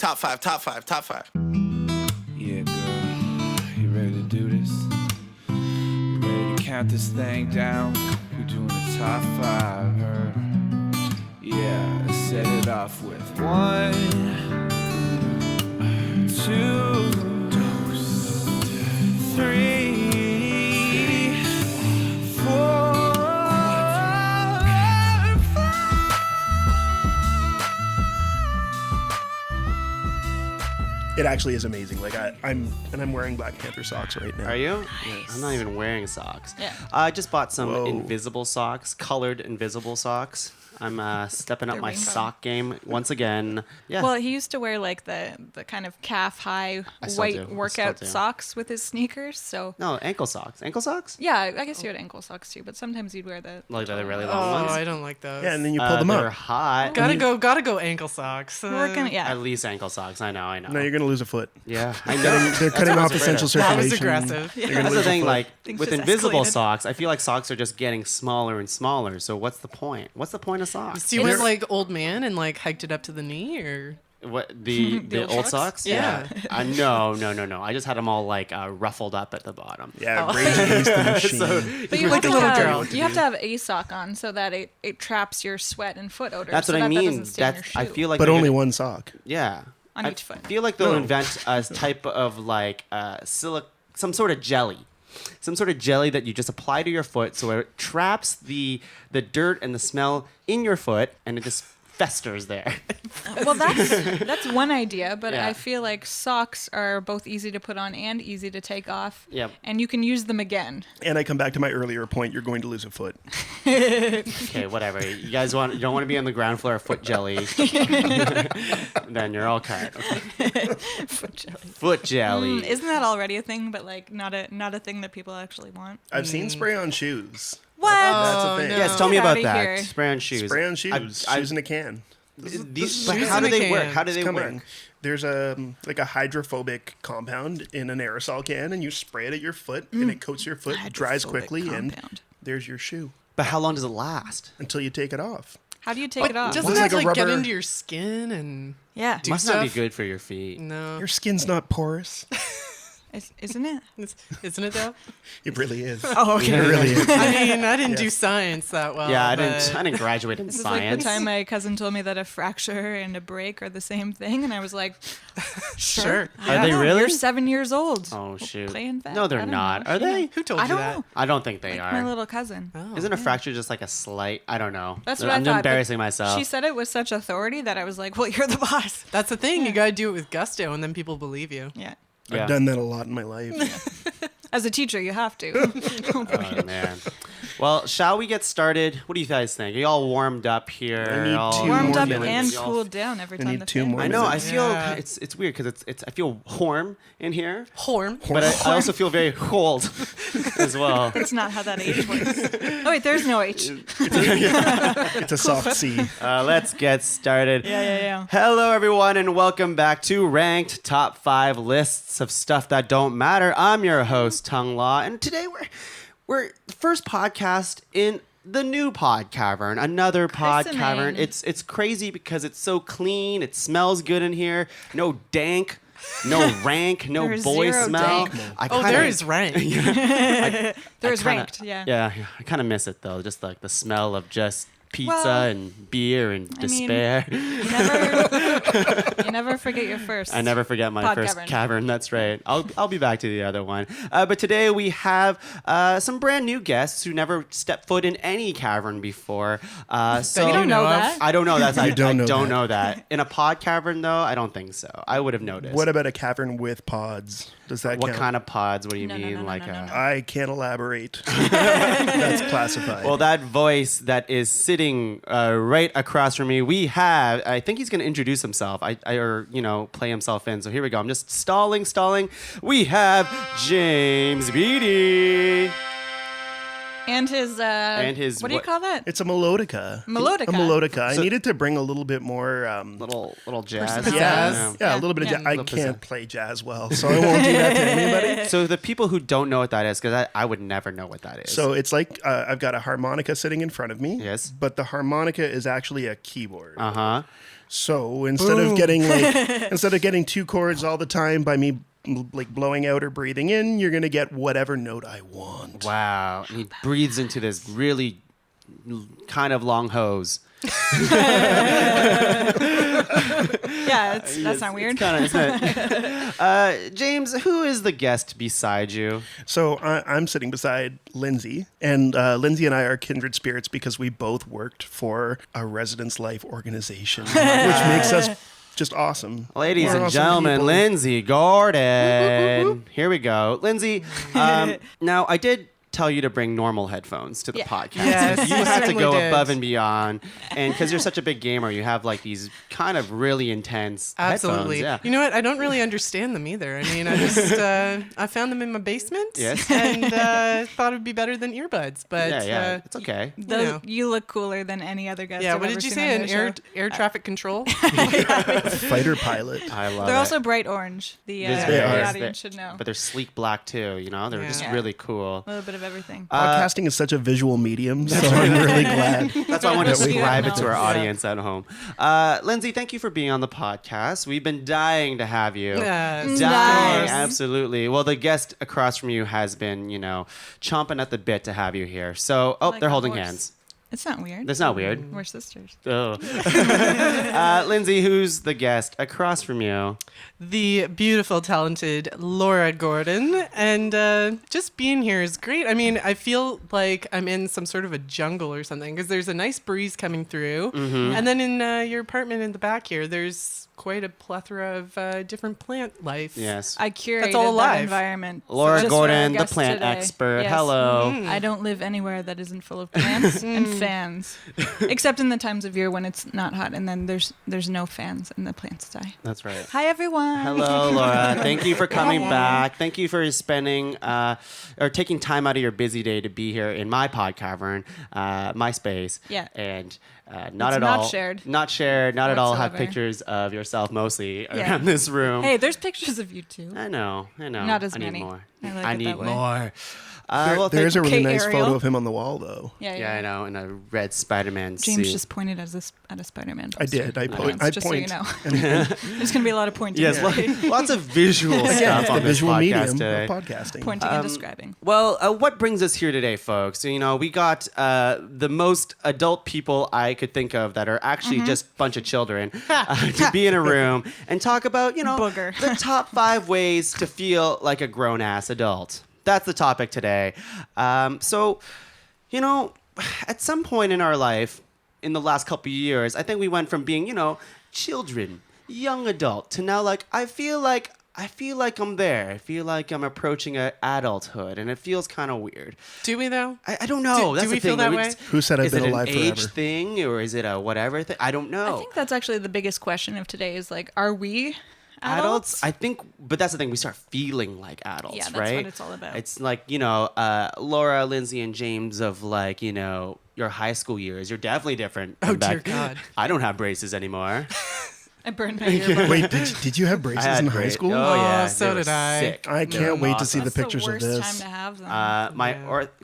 Top five. Yeah, girl. You ready to do this? You ready to count this thing down? We're doing the top 5, her. Yeah, let's set it off with 1, 2, 3, 4. It actually is amazing. Like I'm wearing Black Panther socks right now. Are you? Nice. I'm not even wearing socks. Yeah. I just bought some Whoa. invisible socks, colored invisible socks. I'm stepping up They're my rainbow. sock game once again. Yeah. Well, he used to wear like the kind of calf-high I still white do. I workout still do. socks with his sneakers. So No, ankle socks. Ankle socks? yeah, I guess you had ankle socks too, but sometimes you'd wear the Like the really Oh, long ones? I don't like those. Yeah, and then you pull them They're up. hot. Gotta go ankle socks. We're gonna, yeah. At least ankle socks. I know. No, you're gonna lose a foot. Yeah, I know. They're cutting off essential That circulation. was aggressive. You're gonna That's the lose a thing, foot. like, Things with just invisible escalated. socks, I feel like socks are just getting smaller and smaller. So what's the point? What's the point of socks? So you went like old man and like hiked it up to the knee, or What the The old old socks? socks? Yeah. No. I just had them all like ruffled up at the bottom. Yeah, Rage Against the Machine. But you Like have, a little to girl. have, you have to have a sock on so that it traps your sweat and foot odor. That's so what I that mean. doesn't stay in That's your I shoe. feel like But they're only gonna- one sock. Yeah. On I each foot. feel like they'll No. invent a type of like some sort of jelly. Some sort of jelly that you just apply to your foot so it traps the dirt and the smell in your foot and it just festers there. Well, that's one idea, but Yeah. I feel like socks are both easy to put on and easy to take off. Yep. And you can use them again. And I come back to my earlier point. You're going to lose a foot. Okay, whatever. You guys you don't want to be on the ground floor of foot jelly. Then you're all cut. Okay. Foot jelly. Foot jelly. Isn't that already a thing, but like not a thing that people actually want? I've seen spray on shoes. What? That's a Oh, thing. no. Yes, tell me Get about outta that. here. Spray on shoes. Spray on shoes. I- Shoes in a can. These, Shoes how in do a they work? can. How do they Come work? on. There's a hydrophobic compound in an aerosol can, and you spray it at your foot, and it coats your foot, dries Hydrophobic quickly, and compound. there's your shoe But how long does it last? until you take it off. How do you take it off? doesn't It's that like a like get rubber- into your skin and Yeah. Do Must not be stuff? good for your feet. no? Your skin's not porous. Isn't it? Isn't it though? It really is. Oh, okay. It really is. I mean, I didn't do science that well. Yeah, I but- didn't graduate in This is like the science. time my cousin told me that a fracture and a break are the same thing, and I was like, Sure. I Are don't they know. really? You're 7 years old. Oh shoot! Playing vet. No, I they're don't not. know. Are they? Who told I you don't that? know. I don't think they My are. little cousin. Oh. Isn't a fracture just like a slight? I don't know. That's what I'm I thought. but embarrassing myself. She said it with such authority that I was like, well, you're the boss. That's the thing. You gotta do it with gusto, and then people believe you. Yeah. Yeah. I've done that a lot in my life. As a teacher, you have to. Oh man. Well, shall we get started? What do you guys think? Are you all warmed up here? I need All 2 Warmed more up minutes. and Y'all- cooled down every I time need the 2 fan more I goes know. on. I feel Yeah. it's weird because it's I feel warm in here, Horn. but I also feel very cold as well. That's not how that H works. Oh, wait, there's no H. It's a soft C. Let's get started. Yeah. Hello, everyone, and welcome back to Ranked Top 5 Lists of Stuff That Don't Matter. I'm your host, Tuong Law, and today we're the first podcast in the new Pod Cavern, another Pod Christening. Cavern. It's crazy because it's so clean. It smells good in here. No dank, no rank, no There's boy zero smell. dank. I Oh, kinda- there is rank. There's kinda- ranked, yeah. Yeah, I kind of miss it though. Just like the smell of just pizza Well, and beer and I mean, despair. You never forget your first. I never forget my Pod first cavern. cavern. That's right. I'll be back to the other one. But today we have some brand new guests who never stepped foot in any cavern before. So You don't know of. that. I don't know that. I don't know don't that. know that. In a pod cavern though, I don't think so. I would have noticed. What about a cavern with pods? Does that What count? kind of pods? What do you No, mean? no, like no. I can't elaborate. That's classified. Well, that voice that is sitting right across from me, we have. I think he's going to introduce himself. Or play himself in. So here we go. I'm just stalling. We have James Beattie. And his, what do you what- call that? it's a melodica. Melodica. A melodica. I So- needed to bring a little bit more. Little jazz. Personality. Yeah, Yeah. a little bit of Yeah. jazz. I Little can't pizzazz. play jazz well, so I won't do that to anybody. So the people who don't know what that is, because I would never know what that is. So it's like I've got a harmonica sitting in front of me. Yes. But the harmonica is actually a keyboard. Uh-huh. So instead of getting 2 chords all the time by me like blowing out or breathing in, you're gonna get whatever note I want. Wow. And he breathes into this really kind of long hose. Yeah, that's not weird. It's kind of, isn't it? James, who is the guest beside you? So I'm sitting beside Lindsay, and Lindsay and I are kindred spirits because we both worked for a residence life organization, which makes us just awesome. Ladies We're and awesome gentlemen, people. Lindsay Gordon. Here we go. Lindsay, now I did tell you to bring normal headphones to the podcast. Yes, You you had to certainly go did. above and beyond. And because you're such a big gamer, you have like these kind of really intense Absolutely. headphones. You know what? I don't really understand them either. I mean, I just I found them in my basement. Yes. And thought it'd be better than earbuds. But Yeah. It's okay. Those, know. you look cooler than any other guest. yeah. I've What ever did you seen say? on An their air traffic control? Fighter pilot. I love They're it. also bright orange. The They are. audience should know. But they're sleek black too, you know? They're just Yeah. really cool. A little bit of everything. Podcasting is such a visual medium, so I'm really glad. That's why I wanted to that we describe it have to our now. audience at home. Lindsay, thank you for being on the podcast. We've been dying to have you. Yes. Dying, Nice. absolutely. Well, the guest across from you has been, chomping at the bit to have you here. So, Like they're a holding horse. hands. It's not weird. That's not weird. We're sisters. Oh. Lindsay, who's the guest across from you? The beautiful, talented Laura Gordon. And just being here is great. I mean, I feel like I'm in some sort of a jungle or something because there's a nice breeze coming through. Mm-hmm. And then in your apartment in the back here, there's quite a plethora of different plant life. Yes. I curated That's all that alive. environment. Laura just for our Gordon, the guest plant today. expert. Yes. Hello. I don't live anywhere that isn't full of plants and fans, except in the times of year when it's not hot, and then there's no fans and the plants die. That's right. Hi everyone. Hello, Laura. Thank you for coming back. Thank you for spending or taking time out of your busy day to be here in my pod cavern, my space. Yeah. And not It's at not all shared Not shared. Not at all have whatsoever. pictures of yourself mostly Yeah. around this room. Hey, there's pictures of you too. I know. Not as I need many. more. I like I it need that way. more. There's a really Kate nice Ariel. photo of him on the wall, though. Yeah, I know. In a red Spider-Man James suit. just pointed at a Spider-Man. I did. I point. Just so you know. There's gonna be a lot of pointing. Yes, today. lots of visual stuff The on this visual podcast medium today. of podcasting. Pointing and describing. Well, what brings us here today, folks? So, we got the most adult people I could think of that are actually just a bunch of children to be in a room and talk about, Booger. the top 5 ways to feel like a grown-ass adult. That's the topic today. So, at some point in our life, in the last couple of years, I think we went from being, children, young adult, to now I feel like I'm there. I feel like I'm approaching adulthood, and it feels kind of weird. Do we, though? I don't know. Do That's we the thing. feel that We way? just- Who said I've is been it alive an age forever? thing, or is it a whatever thing? I don't know. I think that's actually the biggest question of today is are we adults? I think, but that's the thing. We start feeling like adults, Yeah, that's right? what it's all about. It's like, Laura, Lindsay, and James of your high school years. You're definitely different. Oh, from dear back. God. I don't have braces anymore. I burned my earbud. Wait, did you have I braces had in high school? Oh, yeah. so they were did I. Sick. I They were can't wait to see awesome. the That's pictures the of worst this. time to have them. My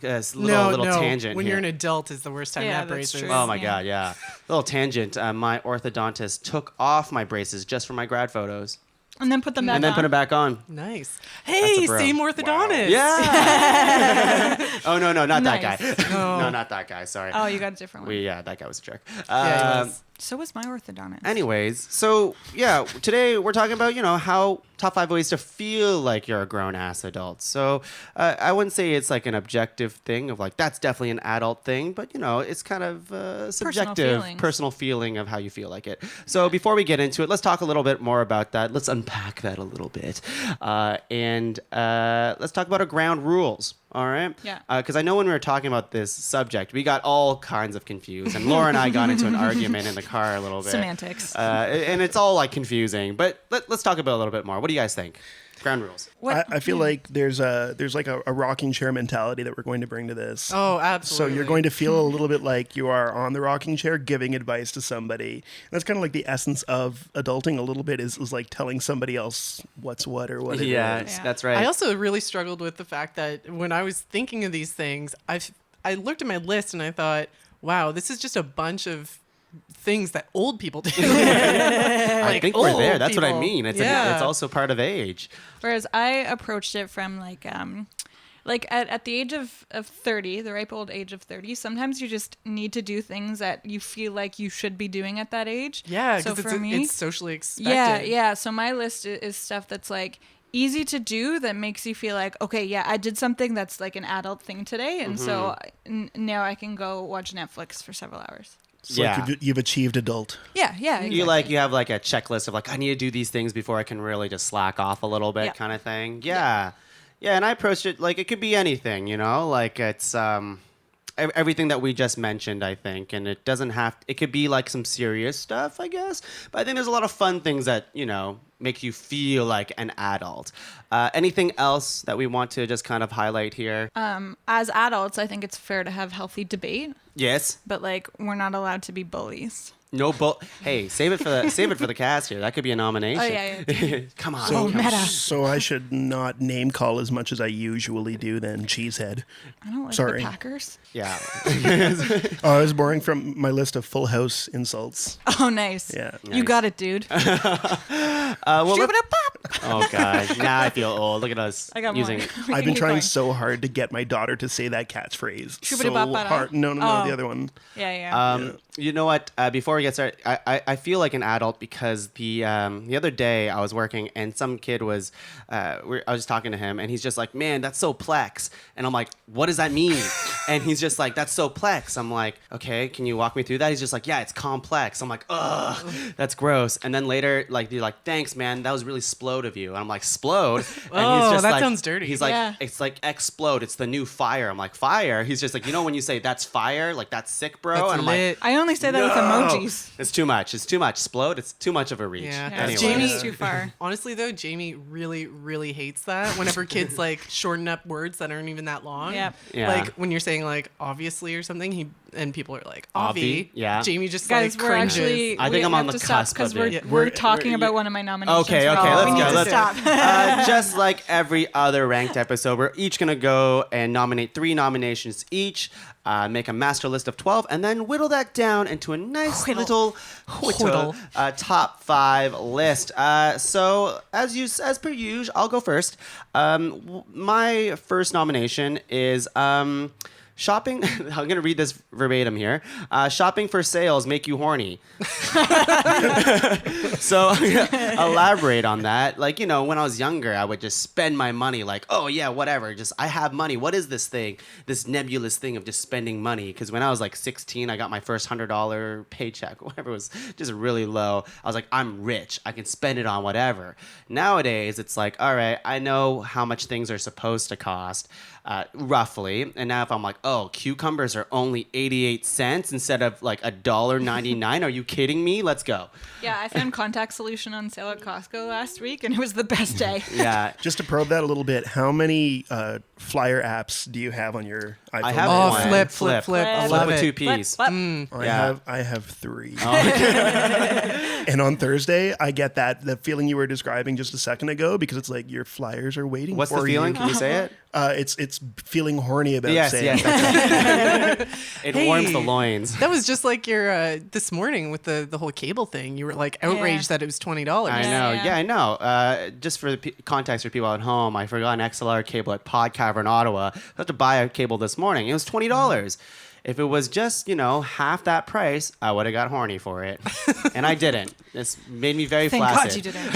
Yeah. little No. tangent When here. you're an adult is the worst time to Yeah, have that's braces. true. Oh my Yeah. God, yeah. Little tangent. My orthodontist took off my braces just for my grad photos, and then put them back and then on. put them back on. Nice. a Hey, bro. same orthodontist. Yeah. Oh no, not Nice. that guy. No. No, not that guy. Sorry. Oh, you got a different one. That guy was a jerk. Yeah, he was. So was my orthodontist. Anyways, so yeah, today we're talking about how top 5 ways to feel like you're a grown ass adult. So I wouldn't say it's like an objective thing of that's definitely an adult thing, but it's kind of subjective, feelings. personal feeling of how you feel like it. So before we get into it, let's talk a little bit more about that. Let's unpack that a little bit, and let's talk about our ground rules. All right. Yeah. Because I know when we were talking about this subject, we got all kinds of confused, and Laura and I got into an argument in the car a little bit. Semantics. And it's all confusing, but let's talk about it a little bit more. What do you guys think? Ground rules. I feel like there's a rocking chair mentality that we're going to bring to this. Oh, So absolutely. you're going to feel a little bit like you are on the rocking chair giving advice to somebody. And that's kind of like the essence of adulting a little bit is like telling somebody else what's what or what it is. Yeah. That's right. I also really struggled with the fact that when I was thinking of these things, I looked at my list and I thought, wow, this is just a bunch of things that old people do. I think we're there. old That's what I people. mean. It's Yeah. it's also part of age. Whereas I approached it from like at the age of 30, the ripe old age of 30, sometimes you just need to do things that you feel like you should be doing at that age. Yeah, So because for me, it's socially expected. yeah. So my list is stuff that's like easy to do that makes you feel like, okay, yeah, I did something that's like an adult thing today. And so now I can go watch Netflix for several hours. It's Yeah. like you've achieved adult. Yeah. Exactly. You have like a checklist of like I need to do these things before I can really just slack off a little bit, Yeah. kind of thing. Yeah. And I approached it like it could be anything, like it's everything that we just mentioned, I think, and it doesn't have. It could be like some serious stuff, I guess, but I think there's a lot of fun things that make you feel like an adult. Anything else that we want to just kind of highlight here? As adults, I think it's fair to have healthy debate, Yes. but like we're not allowed to be bullies. No Hey, save it for the cast here. That could be a nomination. Oh, yeah. Come on. So, come on. so I should not name call as much as I usually do then, Cheesehead. I don't like Sorry. the Packers. Yeah. Oh, I was borrowing from my list of Full House insults. Oh, nice. Yeah. You got it, dude. Well, Shoo-ba-da-pop. oh god, now I feel old. Look at us I got using. more. I've been Keep trying going. so hard to get my daughter to say that catchphrase. So Shoo-ba-da-bop-ba-da. hard. No, Oh. the other one. Yeah. You know what? Before we get started, I feel like an adult because the other day I was working and some kid was, I was talking to him and he's just like, man, that's so plex. And I'm like, what does that mean? And he's just like, that's so plex. I'm like, okay, can you walk me through that? He's just like, yeah, it's complex. I'm like, ugh, that's gross. And then later, like, you're like, thanks, man, that was really splode of you. And I'm like, splode? And Oh, that like, sounds dirty. He's like, Yeah. it's like explode. It's the new fire. I'm like, fire? He's just like, when you say that's fire, like that's sick, bro. That's and I'm lit. like, I only say that with emojis. it's too much. It's too much. Splode. It's too much of a reach. Yeah. Yeah, Anyway. Jamie- too far. Honestly, though, Jamie really, really hates that whenever kids like shorten up words that aren't even that long. Yep. Yeah. Like when you're saying like obviously or something, and people are like Obvi, yeah. Jamie just Guys, like we're cringes. actually. I think we I'm on have the to stop cusp because of it. we're talking about one of my nominations. Okay, for okay, all. let's We go. need to Let's stop. just like every other ranked episode, we're each gonna go and nominate 3 nominations each. Make a master list of 12, and then whittle that down into a nice little top 5 list. So as per usual, I'll go first. My first nomination is shopping. I'm gonna read this verbatim here. Shopping for sales make you horny. So elaborate on that. Like, when I was younger, I would just spend my money like, oh yeah, whatever. Just I have money. What is this thing? This nebulous thing of just spending money. Because when I was like 16, I got my first $100 paycheck. Whatever, it was just really low. I was like, I'm rich. I can spend it on whatever. Nowadays, it's like, all right, I know how much things are supposed to cost. Roughly. And now if I'm like, oh, cucumbers are only 88 cents instead of like $1.99. Are you kidding me? Let's go. Yeah, I found contact solution on sale at Costco last week, and it was the best day. Yeah. Just to probe that a little bit, how many flyer apps do you have on your iPhone? I have Oh, one. flip. I Flip love with it. 2 Ps. Flip. I have 3. Oh, And on Thursday, I get the feeling you were describing just a second ago because it's like your flyers are waiting What's for the feeling? you. Can you say it? It's feeling horny about Yes, saying. yes. That's it. It warms the Hey. loins. That was just like your this morning with the whole cable thing. You were like outraged that it was $20. I know. Yeah. Yeah, I know. Just for the context for people at home, I forgot an XLR cable at Pod Cavern, Ottawa. I had to buy a cable this morning. It was $20. If it was just, half that price, I would have got horny for it. And I didn't. This made me very Thank flaccid. God you didn't.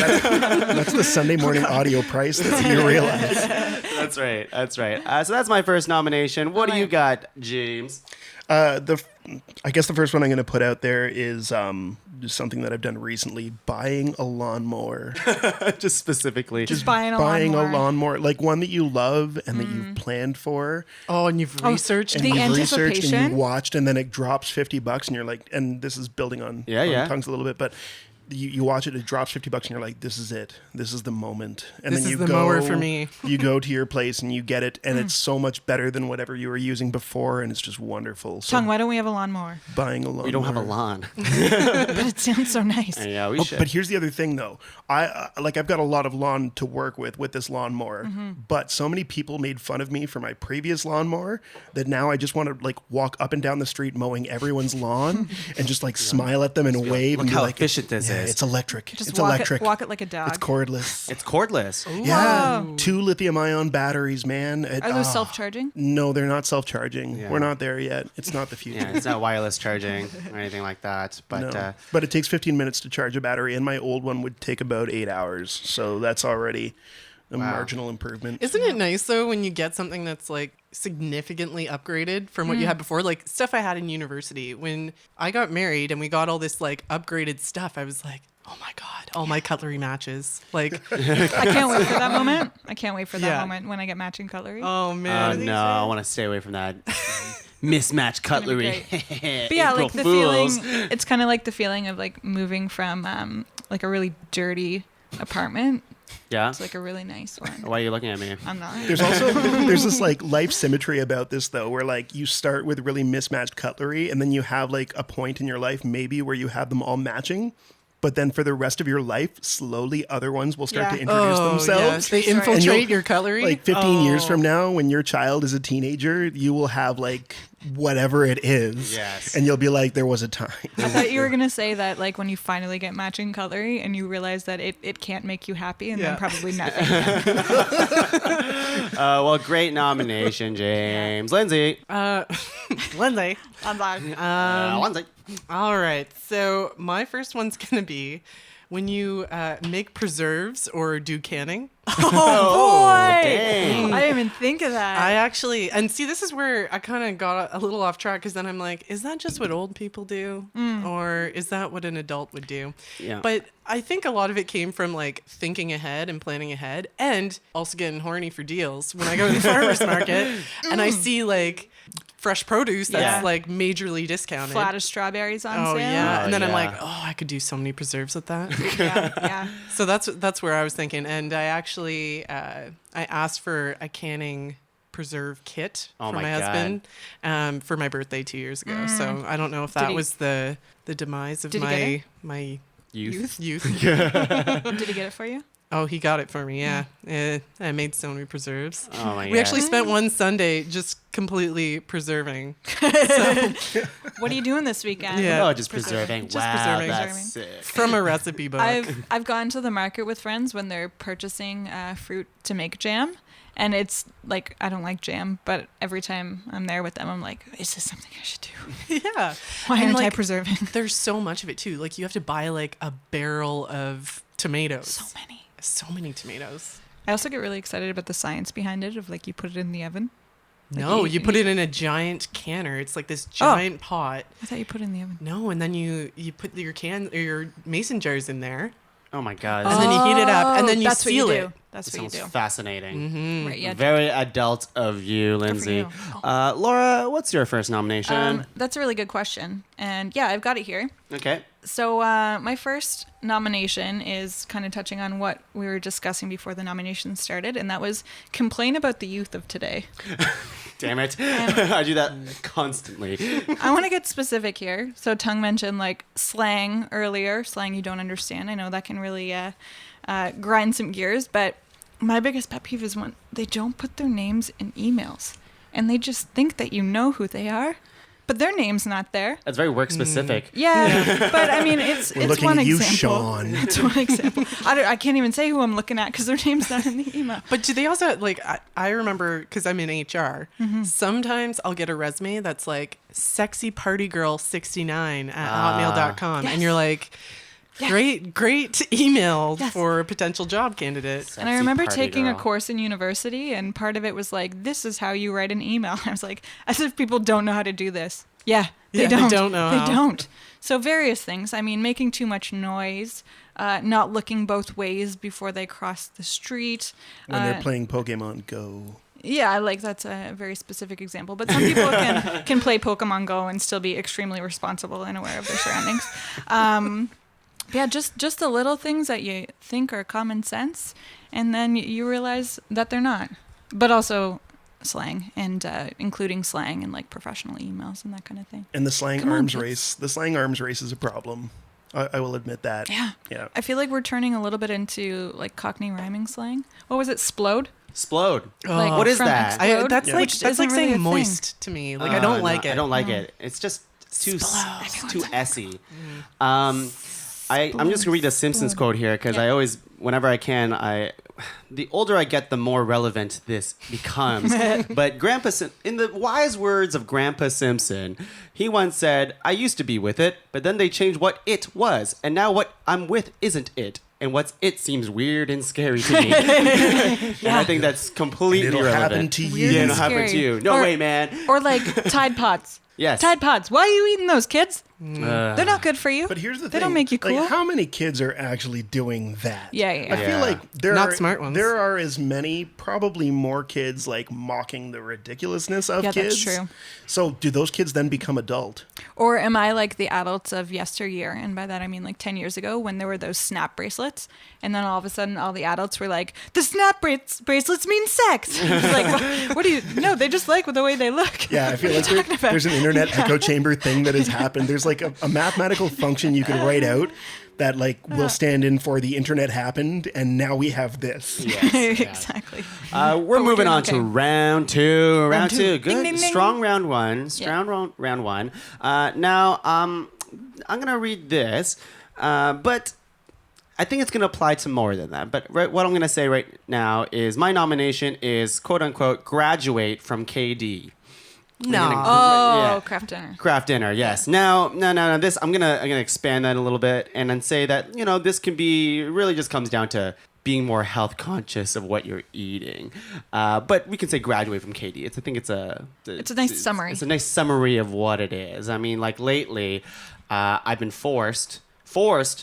That's the Sunday morning audio price that you realize. That's right. That's right. So that's my first nomination. What do you got, James? I guess the first one I'm going to put out there is just something that I've done recently: buying a lawnmower. Just specifically. Just buying a lawnmower, like one that you love and that you've planned for, Oh, and you've researched. the and you've researched and anticipation. you watched, and then it drops $50, and you're like, and this is building on Yeah. tongues a little bit, but you watch it, it drops $50 and you're like, this is it. This is the moment. And This then is you the mower for me. You go to your place and you get it, and it's so much better than whatever you were using before, and it's just wonderful. So Tung, why don't we have a lawnmower? buying a lawnmower. We don't have a lawn. But it sounds so nice. Yeah, we should. But here's the other thing, though. I've got a lot of lawn to work with this lawnmower. But so many people made fun of me for my previous lawnmower that now I just want to like walk up and down the street mowing everyone's lawn and just like smile at them and wave. Look and be how like, efficient this is. It's electric. Just it's walk electric. Walk it like a dog. It's cordless. It's cordless. Yeah, Wow. 2 lithium-ion batteries, man. Are those self-charging? No, they're not self-charging. Yeah. We're not there yet. It's not the future. Yeah, it's not wireless charging or anything like that. But No. But it takes 15 minutes to charge a battery, and my old one would take about 8 hours. So that's already a marginal improvement. Isn't it nice though when you get something that's like significantly upgraded from what you had before? Like stuff I had in university. When I got married and we got all this like upgraded stuff, I was like, oh my God, all my cutlery matches. Like, I can't wait for that moment. I can't wait for that Yeah. moment when I get matching cutlery. oh man. no, I want to stay away from that mismatched cutlery. But yeah, April like the Fools. feeling, it's kind of like the feeling of like moving from like a really dirty apartment. Yeah. It's like a really nice one. Why are you looking at me? I'm not. There's this like life symmetry about this though, where like you start with really mismatched cutlery, and then you have like a point in your life maybe where you have them all matching. But then for the rest of your life, slowly other ones will start to Yeah. introduce themselves. They Sorry. infiltrate And you'll- your cutlery. Like 15 years from now, when your child is a teenager, you will have like whatever it is. Yes. And you'll be like, there was a time. I thought you were gonna say that like when you finally get matching cutlery and you realize that it can't make you happy, and Yeah. then probably nothing can. Well, great nomination, James. Lindsay. Lindsay. I'm like, Lindsay. All right. So my first one's going to be when you make preserves or do canning. boy, dang. I didn't even think of that. I actually, and see, this is where I kind of got a little off track because then I'm like, is that just what old people do? Or is that what an adult would do? Yeah. But I think a lot of it came from like thinking ahead and planning ahead and also getting horny for deals when I go to the farmer's market and I see like fresh produce that's Yeah. like majorly discounted. Flat of strawberries on Oh sale. yeah, and then I'm yeah. like, oh, I could do so many preserves with that. yeah. So that's where I was thinking, and I actually I asked for a canning preserve kit Oh for my my husband for my birthday 2 years ago. So I don't know if that he- was the demise of Did he get it? my Youth. youth. Did he get it for you? Oh, he got it for me. Yeah, I made so many preserves. Oh my We actually God. spent one Sunday just completely preserving. What are you doing this weekend? Yeah. Oh, just preserving. Just Wow, preserving. that's sick. From a recipe book. I've gone to the market with friends when they're purchasing fruit to make jam, and it's like I don't like jam, but every time I'm there with them, I'm like, is this something I should do? Yeah. Why And, aren't I like, preserving? There's so much of it too. Like you have to buy like a barrel of tomatoes. So many. So many tomatoes. I also get really excited about the science behind it of like you put it in the oven. Like, No, you put it in a giant canner. It's like this Oh. giant pot. I thought you put it in the oven. No, and then you put your can or your mason jars in there, Oh my God. and then you heat it up, and then you that's seal what you it. do. That's That what you sounds do. fascinating. Right, yeah. Very adult of you, Lindsay. you. Laura, what's your first nomination? That's a really good question, and yeah, I've got it here. Okay. So my first nomination is kind of touching on what we were discussing before the nominations started, and that was complain about the youth of today. Damn it. I do that constantly. I want to get specific here. So Tung mentioned like slang earlier, slang you don't understand. I know that can really grind some gears, but my biggest pet peeve is when they don't put their names in emails, and they just think that you know who they are, but their name's not there. That's very work specific. Yeah, but I mean, it's looking one at you, example. Sean. It's one example. I can't even say who I'm looking at because their name's not in the email. But do they also like? I remember because I'm in HR. Mm-hmm. Sometimes I'll get a resume that's like sexy party girl 69 at hotmail.com, Yes. and you're like, Yes. great email Yes. for a potential job candidate. And I Sexy remember party taking a girl. course in university, and part of it was like, this is how you write an email. I was like, as if people don't know how to do this. Yeah, they Yeah, they don't. don't know They how. don't. So various things. I mean, making too much noise, not looking both ways before they cross the street. When they're playing Pokemon Go. Yeah, like that's a very specific example. But some people can play Pokemon Go and still be extremely responsible and aware of their surroundings. Yeah, just the little things that you think are common sense, and then you realize that they're not. But also slang, and including slang and like professional emails and that kind of thing. And the slang Come on, arms kids. race. The slang arms race is a problem. I will admit that. Yeah. Yeah. I feel like we're turning a little bit into like Cockney rhyming slang. What was it? Splode? Explode. Like, What is from that? explode, That's Yeah. like which that's isn't like really a saying thing. moist to me. Like I don't like no, it. I don't like it. It's just too Splode. too essy. I'm just gonna read a Simpsons quote here because I always, whenever I can, the older I get, the more relevant this becomes. But in the wise words of Grandpa Simpson, he once said, "I used to be with it, but then they changed what it was, and now what I'm with isn't it." And what's it seems weird and scary to me. And I think that's completely It'll relevant. happen to you. Weird Yeah, and it'll happen to scary. you. No Or- way, man. Or like Tide Pods. Yes. Tide Pods. Why are you eating those, kids? They're not good for you. But here's the they thing. don't make you cool. Like, how many kids are actually doing that? Yeah. I feel like Not smart ones. there are as many, probably more kids like mocking the ridiculousness of Yeah, kids. that's true. So do those kids then become adult? Or am I like the adults of yesteryear? And by that I mean like 10 years ago when there were those snap bracelets. And then all of a sudden all the adults were like, the snap bracelets mean sex. It's like, what do you, no, they just like the way they look. Yeah, I feel like there's an internet echo chamber thing that has happened. There's like a mathematical function you can write out that like will stand in for the internet happened, and now we have this. Exactly. We're we're moving doing on to okay. round two. Round two. two. Ding, Good. ding, ding. Strong round one. Strong round one. Now, I'm going to read this, but I think it's going to apply to more than that. But what I'm going to say right now is my nomination is, quote unquote, graduate from KD. No. Oh, craft dinner. Craft dinner, yes. Now, this I'm gonna expand that a little bit and then say that this can be really just comes down to being more health conscious of what you're eating. But we can say graduate from KD. I think it's a nice summary. It's a nice summary of what it is. I mean, like lately, I've been forced,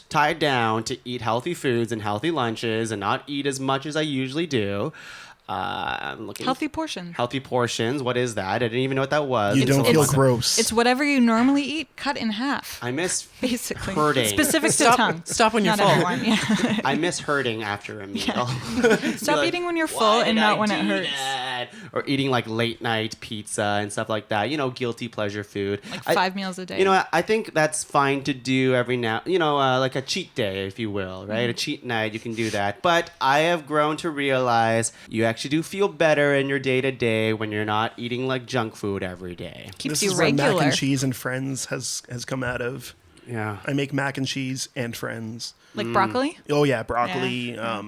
tied down to eat healthy foods and healthy lunches and not eat as much as I usually do. I'm looking Healthy portion. Healthy portions. What is that? I didn't even know what that was. You don't feel gross. It's whatever you normally eat, cut in half. I miss Basically. hurting. Specific to tongue. Stop when you're Not full. everyone, yeah. I miss hurting after a meal. Stop Like, eating when you're "Why full and did not I when it do hurts. that?" Or eating like late night pizza and stuff like that. Guilty pleasure food. Like 5 meals a day. I think that's fine to do every now. Like a cheat day, if you will, right? A cheat night, you can do that. But I have grown to realize you actually do feel better in your day to day when you're not eating like junk food every day. Keeps This you is where mac regular. and cheese and friends has come out of. Yeah. I make mac and cheese and friends. Like broccoli? Oh yeah, broccoli. Yeah.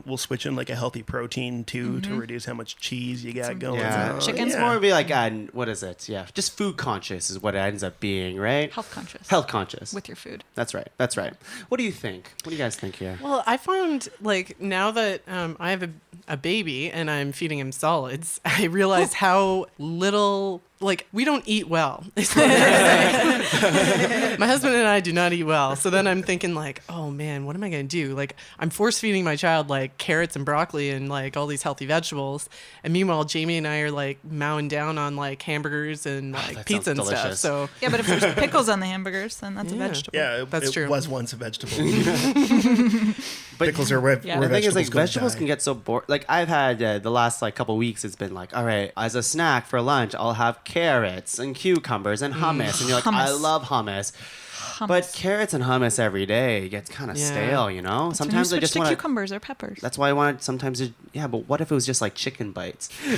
We'll switch in like a healthy protein too to reduce how much cheese you got going. Yeah. on. chicken. It's Yeah. more be like, what is it? Yeah. Just food conscious is what it ends up being, right? Health conscious. Health conscious. With your food. That's right. That's right. What do you think? What do you guys think here? Well, I found like now that I have a baby and I'm feeding him solids, I realize how little like we don't eat well. Is what I'm saying. My husband and I do not eat well. So then I'm thinking like, oh man, what am I gonna do? Like I'm force feeding my child like carrots and broccoli and like all these healthy vegetables, and meanwhile Jamie and I are like mowing down on like hamburgers and like that pizza and sounds stuff. delicious. So Yeah, but if there's pickles on the hamburgers, then that's a vegetable. Yeah, That's it true. was once a vegetable. But Pickles are where, Yeah. where the thing is, like, go vegetables die. can get so bored. Like, I've had the last like couple weeks, it's been like, all right, as a snack for lunch, I'll have carrots and cucumbers and hummus, and you're like, I Hummus. love hummus. But carrots and hummus every day gets kind of Yeah. stale, When Sometimes you I switch just to want to. cucumbers or peppers. That's why I wanted sometimes. But what if it was just like chicken bites? Or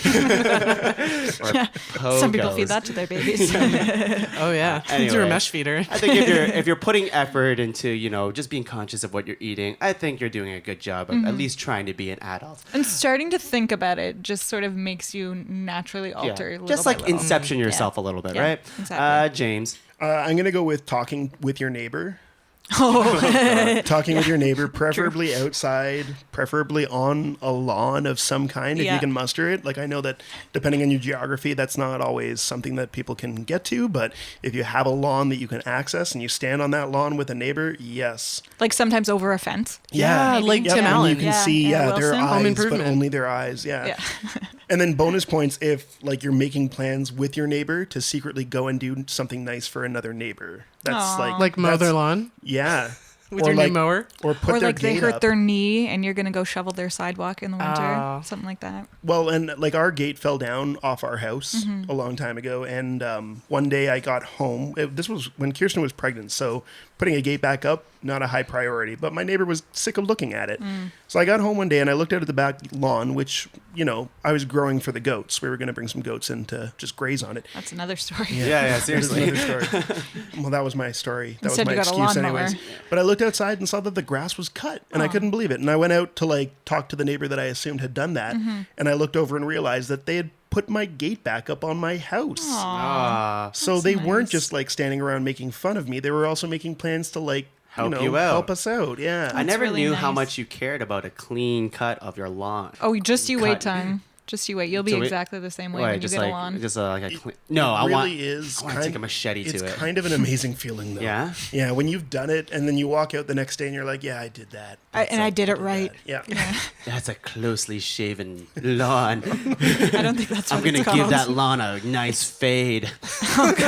Some people pogos? feed that to their babies. oh yeah, you're anyway. a mesh feeder. I think if you're putting effort into just being conscious of what you're eating, I think you're doing a good job of at least trying to be an adult. And starting to think about it just sort of makes you naturally alter. Yeah. Little Just by like little. inception yourself a little bit, Yeah, right? exactly. James. I'm gonna go with talking with your neighbor. Talking with your neighbor, preferably outside, preferably on a lawn of some kind if Yeah. you can muster it. Like I know that depending on your geography, that's not always something that people can get to, but if you have a lawn that you can access and you stand on that lawn with a neighbor, yes. Like sometimes over a fence. Yeah, like Yep, Tim and Allen. you can Yeah, see Anna their Wilson. Home eyes, but Improvement. only their eyes. Yeah. And then bonus points if like you're making plans with your neighbor to secretly go and do something nice for another neighbor. That's Aw. Like mow that's- their lawn. Yeah. With your new mower. or put Or their like they gate hurt up. their knee and you're gonna go shovel their sidewalk in the winter, Oh. something like that. Well, and like our gate fell down off our house Mm-hmm. a long time ago, and one day I got home. This was when Kirsten was pregnant, so putting a gate back up, not a high priority. But my neighbor was sick of looking at it, so I got home one day and I looked out at the back lawn, which I was growing for the goats. We were going to bring some goats in to just graze on it. That's another story. Yeah, seriously. Another story. Well, that was my story. That Instead was my you got a excuse, lawnmower. anyways. But I looked outside and saw that the grass was cut, and I couldn't believe it. And I went out to like talk to the neighbor that I assumed had done that, and I looked over and realized that they had put my gate back up on my house. Ah, So they weren't nice. just like standing around making fun of me. They were also making plans to like Help you out. help us out. Yeah. I never really knew how nice. much you cared about a clean cut of your lawn. Oh, just you wait, Cut. Tongue. Just you wait. You'll be So we- exactly the same way Wait, when you just get like a lawn. like a clean. No, I really want. is I want to take a machete to it's it. kind of an amazing feeling though. Yeah? Yeah, when you've done it and then you walk out the next day and you're like, yeah, I did that. And I did it right. Yeah. That's a closely shaven lawn. I don't think that's what I'm gonna it's give called. that lawn a nice fade.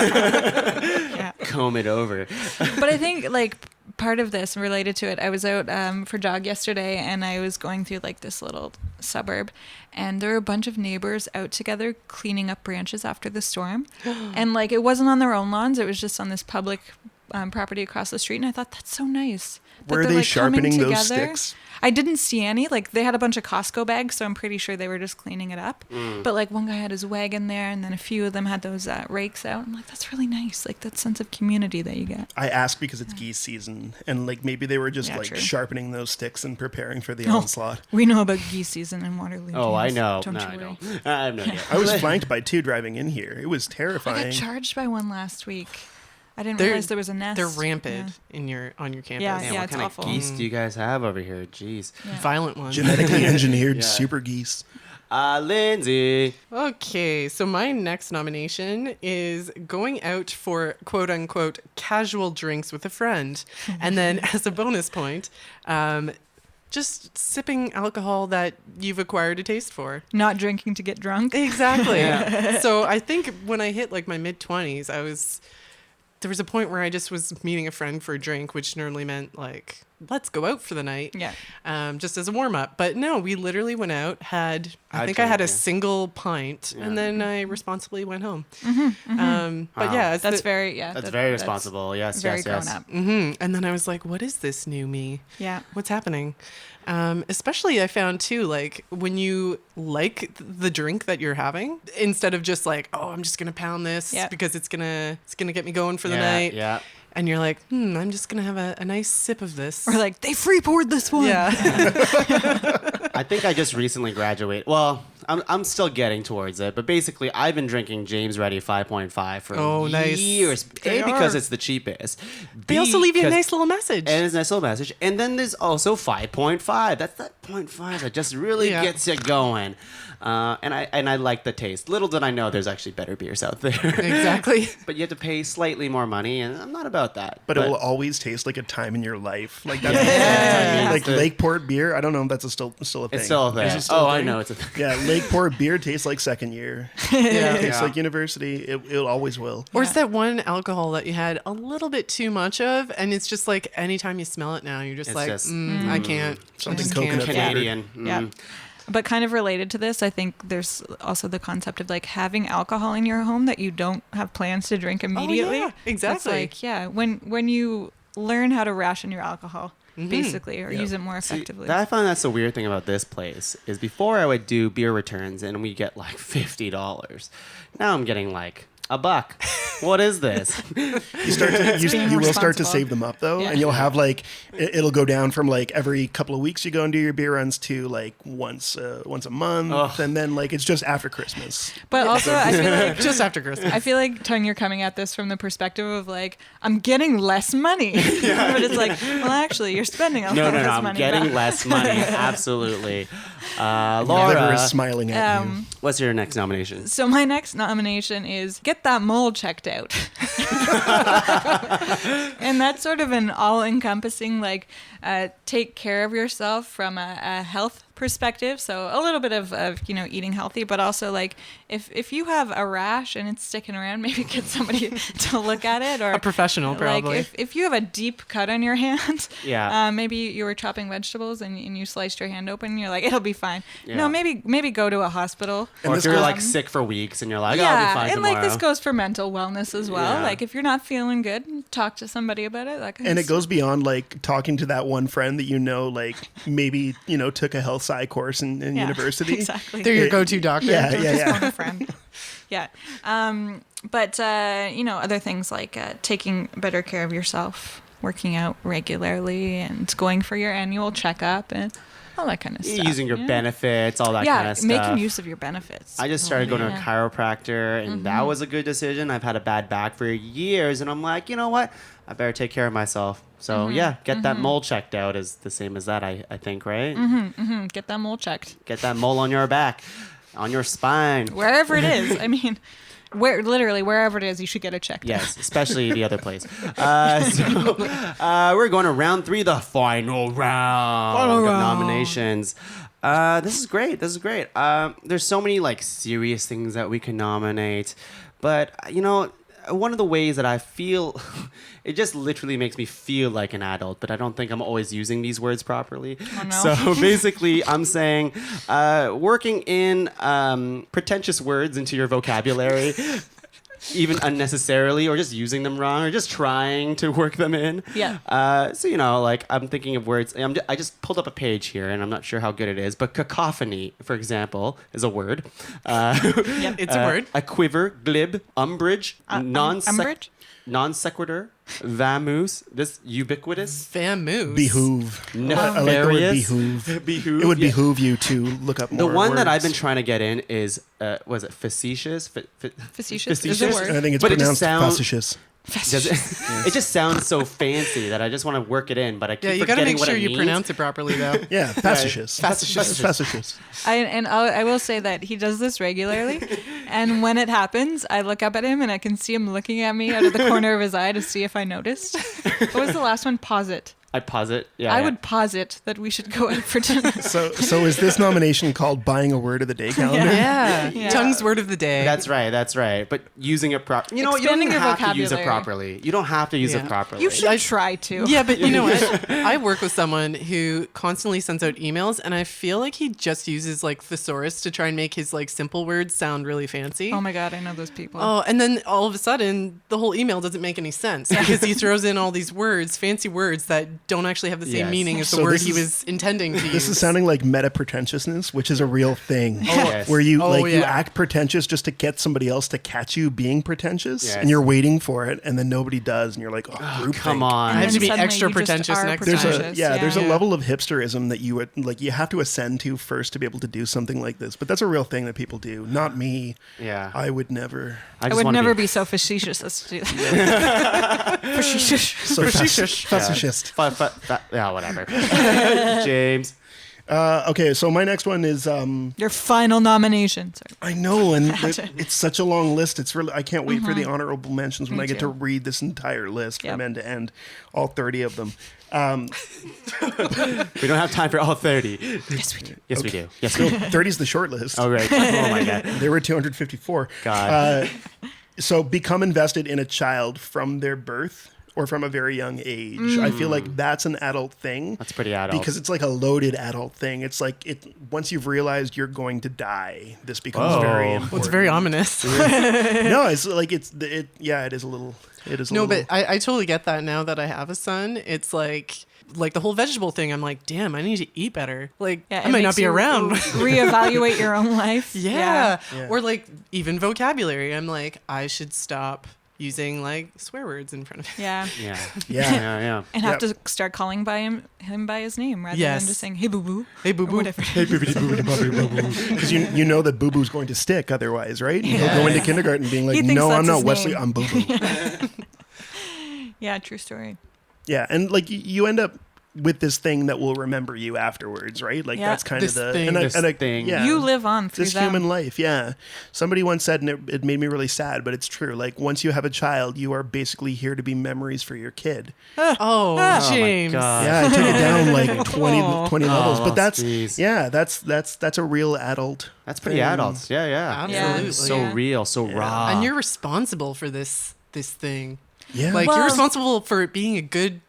Yeah. Comb it over. But I think like part of this related to it, I was out for jog yesterday and I was going through like this little suburb and there were a bunch of neighbors out together cleaning up branches after the storm. And like it wasn't on their own lawns, it was just on this public property across the street, and I thought that's so nice. that Were they're, they like, coming sharpening those together. sticks? I didn't see any. Like they had a bunch of Costco bags, so I'm pretty sure they were just cleaning it up. But like one guy had his wagon there, and then a few of them had those rakes out. I'm like, that's really nice. Like that sense of community that you get. I ask because it's geese season, and like maybe they were just Yeah, like true. sharpening those sticks and preparing for the Oh, onslaught. we know about geese season in Waterloo. Oh, I James. know. Don't No, you I worry. don't. I have no idea. I was flanked by two driving in here. It was I terrifying. got charged by one last week. I didn't They're- realize there was a nest. They're rampant on your campus. Yeah, Man, yeah, what it's kind awful. of geese do you guys have over here? Jeez. Yeah. Violent ones. Genetically engineered Yeah. super geese. Lindsay. Okay, so my next nomination is going out for quote unquote casual drinks with a friend. And then as a bonus point, just sipping alcohol that you've acquired a taste for. Not drinking to get drunk. Exactly. So I think when I hit like my mid 20s, there was a point where I just was meeting a friend for a drink, which normally meant like, let's go out for the night. Yeah. Just as a warm up. But no, we literally went out, I think I had a single pint, and then I responsibly went home. But Wow. yeah, That's Very responsible. Yes, very yes, grown yes. up. And then I was like, what is this new me? Yeah. What's happening? Especially I found too, like when you like the drink that you're having, instead of just like, oh, I'm just gonna pound this Yep. because it's gonna get me going for the Yeah, night. yeah. And you're like, I'm just gonna have a nice sip of this. Or like they free poured this one. yeah. I think I just recently graduated. Well, I'm still getting towards it, but basically, I've been drinking James Ready 5.5 for nice. years. They A, because are. it's the cheapest. They also leave you a because- nice little message. And it's a nice little message. And then there's also 5.5. That's that 0.5 that just really Yeah. gets you going. And I like the taste. Little did I know there's actually better beers out there. Exactly. But you have to pay slightly more money, and I'm not about that. But it will always taste like a time in your life. Like that's Yeah. like Lakeport beer. I don't know if that's still a thing. It's still a thing. Is it still Oh, a I thing? know. It's a Yeah, Lakeport beer tastes like second year. Yeah. Tastes Yeah. like university. It always will. Or it's that one alcohol that you had a little bit too much of, and it's just like anytime you smell it now, you're just It's like, just, I can't. Something I just coconut can't. flavored. Canadian. Yeah. But kind of related to this, I think there's also the concept of like having alcohol in your home that you don't have plans to drink immediately. yeah, exactly. It's like, yeah, when you learn how to ration your alcohol, basically, or use it more effectively. I find that's the weird thing about this place is before I would do beer returns and we get like $50. Now I'm getting like $1. What is this? You start to being you will start to responsible. save them up though, Yeah. and you'll have like it'll go down from like every couple of weeks you go and do your beer runs to like once a month, Ugh. and then like it's just after Christmas. But also, I feel like Just after Christmas. I feel like, Tung, you're coming at this from the perspective of like, I'm getting less money. But it's like, well, actually, you're spending a No, lot no, less no. I'm money. getting less money. Absolutely. Laura, Liver is smiling at you. what's your next nomination? So my next nomination is get that mole checked out. And that's sort of an all-encompassing, like, take care of yourself from a health perspective. So a little bit of eating healthy, but also like if you have a rash and it's sticking around, maybe get somebody to look at it, or A professional, probably. Like if you have a deep cut on your hand, Yeah. maybe you were chopping vegetables and you sliced your hand open, and you're like, it'll be fine. Yeah. No, maybe go to a hospital. Or if you're like sick for weeks and you're like, I'll be fine and tomorrow. like this goes for mental wellness as well. Yeah. Like if you're not feeling good, talk to somebody about it. That kind And of it goes beyond like talking to that one friend that like maybe took a health sci course in university. Exactly. They're your go-to doctor. Yeah, Don't yeah, just yeah. phone a friend. Yeah. But other things like taking better care of yourself, working out regularly, and going for your annual checkup and all that kind of stuff. Using your yeah. benefits, all that Yeah, kind of stuff. making use of your benefits. I just started going to a Yeah. chiropractor, and that was a good decision. I've had a bad back for years, and I'm like, you know what? I better take care of myself. So yeah, get that mole checked out is the same as that, I think, right? Get that mole checked. Get that mole on your back, on your spine. Wherever it is. I mean, wherever it is, you should get it checked. Yes, especially the other place. We're going to round 3, the final round of nominations. This is great. There's so many like serious things that we can nominate, but one of the ways that I feel, it just literally makes me feel like an adult, but I don't think I'm always using these words properly. Oh, no. So basically, I'm saying working in pretentious words into your vocabulary, even unnecessarily, or just using them wrong, or just trying to work them in. Yeah. So, like I'm thinking of words. I just pulled up a page here, and I'm not sure how good it is, but cacophony, for example, is a word. Yep. It's a word. A quiver, glib, umbrage, umbrage? non sequitur, vamoose, this ubiquitous, Vamoose. Behoove. I like the word nefarious. behoove. Behoove, It would yeah. behoove you to look up more The one that I've words. been trying to get in is, was it facetious? Facetious is a word. And I think it's But it just pronounced sounds- facetious. Does it, it just sounds so fancy that I just want to work it in, but I keep Yeah, you got to forgetting make what sure it you means. pronounce it properly, though. Yeah, facetious. Facetious. Facetious. I will say that he does this regularly, and when it happens, I look up at him and I can see him looking at me out of the corner of his eye to see if I noticed. What was the last one? Posit. I posit. Yeah, I would posit that we should go out for dinner. So is this nomination called buying a word of the day calendar? Yeah. Yeah. Tongue's word of the day. That's right. But using it properly. You know what? You don't Expanding even your have to use it vocabulary. properly. You don't have to use it Yeah. properly. You should try to. Yeah, but you know what? I work with someone who constantly sends out emails, and I feel like he just uses like thesaurus to try and make his like simple words sound really fancy. Oh my god, I know those people. Oh, and then all of a sudden, the whole email doesn't make any sense because he throws in all these words, fancy words that don't actually have the same Yes. meaning as the So word this he is- was intending to use. This is sounding like meta pretentiousness, which is a real thing. yes. Where you Oh, you yeah. act pretentious just to get somebody else to catch you being pretentious, Yes. and you're waiting for it, and then nobody does, and you're like, oh, group Come think. on. I have And to be suddenly extra you just pretentious are next There's time. pretentious. there's a Yeah. level of hipsterism that you would like. You have to ascend to first to be able to do something like this. But that's a real thing that people do. Not me. Yeah. I would never. I just would wanna never be so facetious as to do that. Facetious. So facetious. Yeah, whatever. James. Okay, so my next one is Your final nomination. Sorry. I know, and it's such a long list. It's really I can't wait for the honorable mentions when Me I get too. to read this entire list from Yep. end to end, all 30 of them. We don't have time for all 30. Yes, we do. Yes, we do. Yes, we do. 30 is the short list. Oh, right. Oh, my God. There were 254. God. So become invested in a child from their birth or from a very young age. I feel like that's an adult thing. That's pretty adult. Because it's like a loaded adult thing. It's like once you've realized you're going to die, this becomes Whoa. very Well, important. Well, it's very ominous. No, it's like it is a little. It is a No, little, but I totally get that now that I have a son. It's like the whole vegetable thing. I'm like, damn, I need to eat better. Like, Yeah, I it might not makes be you around. Reevaluate your own life. Yeah. Yeah. Or like even vocabulary. I'm like, I should stop using like swear words in front of him. Yeah. Yeah. Yeah. Yeah. And have Yep. to start calling him by his name rather Yes. than just saying, hey, boo boo. Hey, boo Or boo. whatever. Because you know that Boo Boo's going to stick otherwise, right? And He'll go into kindergarten being like, He thinks no, I'm that's not his Wesley, name." I'm Boo Boo. Yeah, true story. Yeah, and like you end up with this thing that will remember you afterwards, right? Like Yeah. that's kind This of the thing. This thing. Yeah, You live on through this them. human life. Yeah, somebody once said, and it made me really sad, but it's true. Like once you have a child, you are basically here to be memories for your kid. Oh, my James. God. Yeah, I took it down like 20 levels, but that's jeez. that's a real adult. That's pretty thing. adult. Yeah. Absolutely. So Yeah. real, so raw. And you're responsible for this thing. Yeah, Like Well- you're responsible for it being a good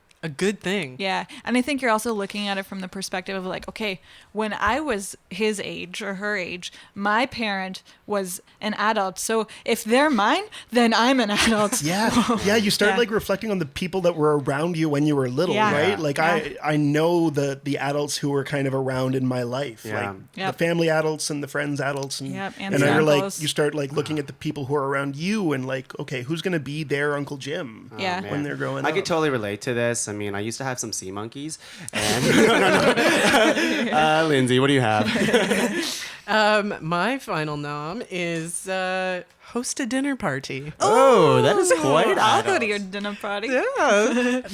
thing. Yeah. And I think you're also looking at it from the perspective of like, okay, when I was his age or her age, my parent was an adult. So if they're mine, then I'm an adult. yeah. You start Yeah. like reflecting on the people that were around you when you were little, Yeah. right? Yeah. Like Yeah. I know the adults who were kind of around in my life, Yeah. like Yep. the family adults and the friends adults, and Yep, and aunts then and you're like uncles. you start like looking at the people who are around you and like, okay, who's gonna be their Uncle Jim? Yeah. Man. when they're growing I up. could totally relate to this. I mean, I used to have some sea monkeys. And no. Lindsay, what do you have? My final nom is host a dinner party. Oh, that is quite I'll go adult. to your dinner party.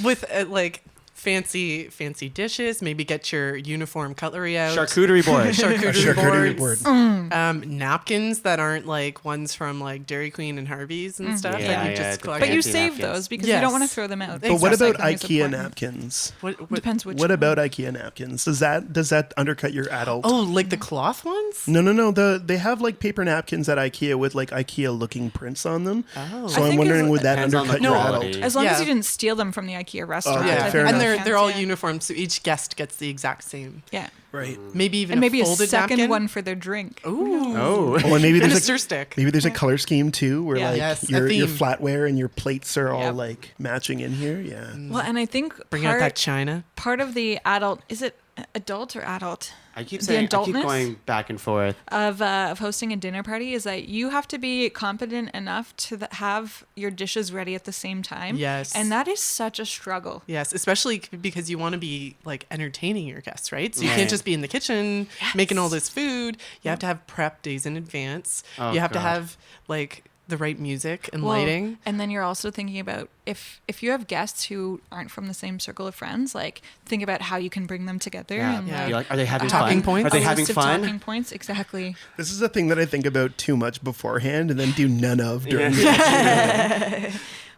With like fancy dishes. Maybe get your uniform cutlery out. Charcuterie board. Charcuterie boards. board. Napkins that aren't like ones from like Dairy Queen and Harvey's and stuff Yeah, that you yeah, just the collect. But you Fancy save napkins. those because you don't want to Yes. throw them out. But what about Recycling is IKEA important. napkins? what Depends which What about IKEA napkins? Does that undercut your adult? Oh, like the cloth ones? No. They have like paper napkins at IKEA with like IKEA looking prints on them. Oh. So I I'm think wondering it's- would that Depends on the undercut your quality. adult? As long as Yeah. you didn't steal them from the IKEA restaurant. Okay, I Yeah, think fair that and enough. they're all counts, yeah. uniform, so each guest gets the exact same. Yeah. Right. Maybe even And maybe a folded second napkin. one for their drink. Ooh. Oh. Oh, and maybe And a there's stir stick. maybe there's a color scheme too, where Yeah. like Yes, a your theme. flatware and your plates are all Yep. like matching in here. Yeah. Well, and I think Bring out that china. part of the adult, is it adult or adult? I keep The saying, I keep adultness? going back and forth. Of hosting a dinner party is that you have to be competent enough to have your dishes ready at the same time. Yes. And that is such a struggle. Yes, especially because you want to be like entertaining your guests, right? So you Right. can't just be in the kitchen making all this food. You have to have prep days in advance. Oh, you have to God. have like the right music and Well, lighting. And then you're also thinking about if you have guests who aren't from the same circle of friends, like think about how you can bring them together and Yeah. Be like, are they having Talking fun? points? Are they a having list of fun? talking points. Exactly. This is a thing that I think about too much beforehand and then do none of during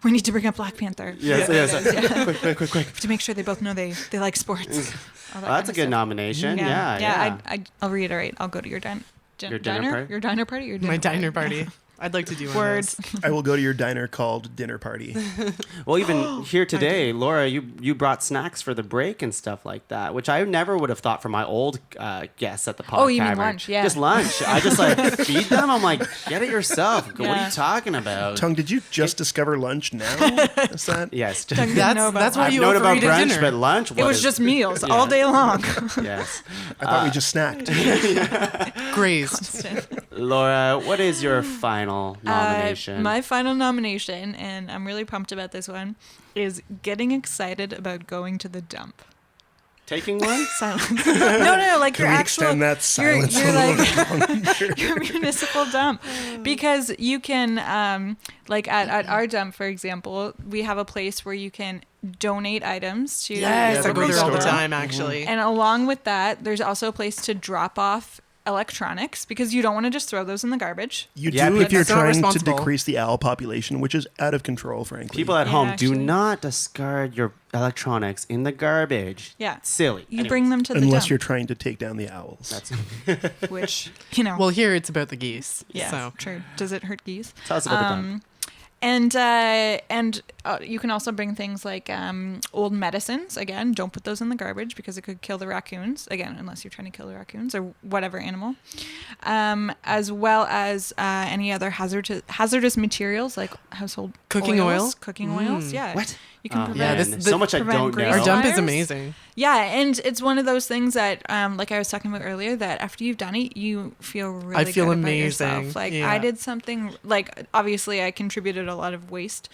We need to bring up Black Panther. Yes. Quick. To make sure they both know they like sports. All that Well, kind that's a of good stuff. nomination. Yeah. I'll reiterate. I'll go to your Your dinner diner party? Your diner party? Your dinner My party. diner party. I'd like to do one Words. of those. I will go to your diner called dinner party. Well, even here today, Laura, you brought snacks for the break and stuff like that, which I never would have thought for my old guests at the podcast. Oh, you mean lunch, yeah. Just lunch. I just like feed them. I'm like, get it yourself. What are Yeah. you talking about? Tongue, did you just discover lunch now? Is that? Yes. Didn't know about That's why I've you known about overeat at brunch, dinner. but lunch. It what was is- just meals all day long. Yes. I thought we just snacked. Grazed. Laura, what is your final nomination? My final nomination, and I'm really pumped about this one, is getting excited about going to the dump. Taking one? Silence. No, like Can your we actual. extend that silence You're a like little bit your municipal dump, because you can, like at our dump, for example, we have a place where you can donate items to. Yes, Yeah, I go there all the store. time, actually. And along with that, there's also a place to drop off electronics because you don't want to just throw those in the garbage. You Yeah, do if you're that's not trying to responsible. decrease the owl population, which is out of control, frankly. People at Yeah, home, do actually. not discard your electronics in the garbage. Yeah. Silly. You Anyways, bring them to the unless dump, you're trying to take down the owls. That's which Well, here it's about the geese. yeah, So. true. Does it hurt geese? Tell us about the dump. And you can also bring things like old medicines. Again, don't put those in the garbage because it could kill the raccoons. Again, unless you're trying to kill the raccoons or whatever animal. As well as any other hazardous materials like household Cooking oils, oil? cooking oils. Yeah. What? You can Oh, prevent. Yeah, man. this- so much I prevent don't grease know. Our dump is fires. amazing. Yeah, and it's one of those things that, like I was talking about earlier, that after you've done it, you feel really I feel good amazing. about yourself. Like Yeah. I did something, like obviously I contributed a lot of waste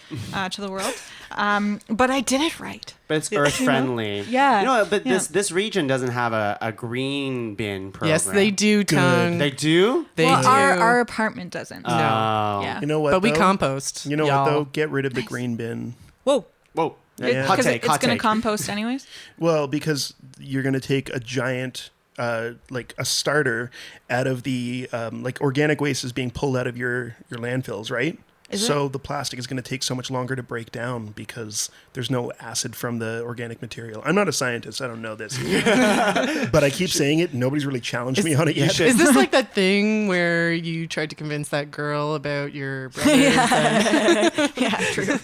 to the world, but I did it right. But it's earth friendly. Yeah. You know, but Yeah. this region doesn't have a green bin program. Yes, they do, Tongue. They do? They well, do. our apartment doesn't. Oh. Yeah. You know what? but we though? compost. You know y'all. what though? Get rid of the green bin. Whoa. Whoa. Yeah. Hot Because take, it's hot going to take. compost anyways. Well, because you're going to take a giant, like a starter out of the, like organic waste is being pulled out of your landfills, right? Is So the plastic is going to take so much longer to break down because there's no acid from the organic material. I'm not a scientist. I don't know this. But I keep saying it. Nobody's really challenged me on it yet. Is this like that thing where you tried to convince that girl about your brothers? Yeah, true.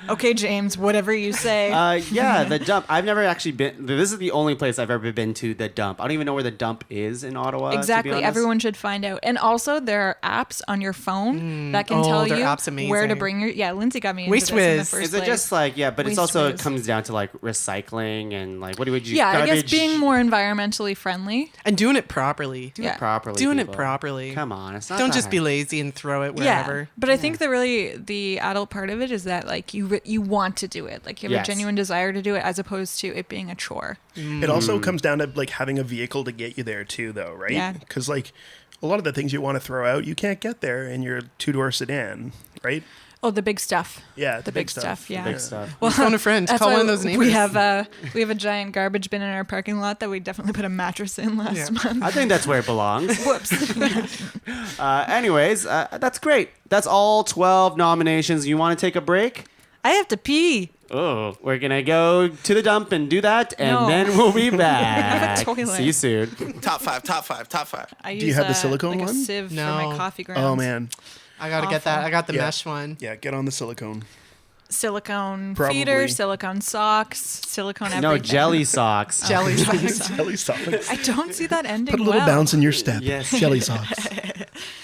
Okay, James, whatever you say. Yeah, the dump. I've never actually been. This is the only place I've ever been to. The dump. I don't even know where the dump is in Ottawa. Exactly. To be honest. Everyone should find out. And also, there are apps on your phone that can tell their you app's where to amazing. bring your. Yeah, Lindsay got me into Waste this in the Whiz. first Is it place. just like but it's Waste also it Whiz. comes down to like recycling and like what do we do? Yeah, I Garbage? guess being more environmentally friendly. And doing it properly. Do Yeah. it properly. Doing it people. properly. Come on, it's not. Don't that just be hard. lazy and throw it Yeah, wherever. but I think the adult part of it is that like you want to do it, like you have Yes. a genuine desire to do it, as opposed to it being a chore. It also comes down to like having a vehicle to get you there too, though, right? Yeah. Because like a lot of the things you want to throw out, you can't get there in your two-door sedan, right? Oh, the big stuff. Yeah, The big stuff, yeah. Big stuff. Well, Phone a friend. that's Call why one of those neighbors. We have a giant garbage bin in our parking lot that we definitely put a mattress in last Yeah. month. I think that's where it belongs. Whoops. Anyways, that's great. That's all 12 nominations. You want to take a break? I have to pee. Oh, we're gonna go to the dump and do that, and No. then we'll be back. toilet. See you soon. Top five. I Do you use have the silicone like one? a sieve for No. my coffee grounds. Oh man, I gotta get that. I got the Yeah. mesh one. yeah, get on the silicone. Silicone Probably. feeder, silicone socks, silicone everything. No jelly socks. Jelly socks. Jelly socks. I don't see that ending Put a little well. bounce in your step. Yes. Jelly socks.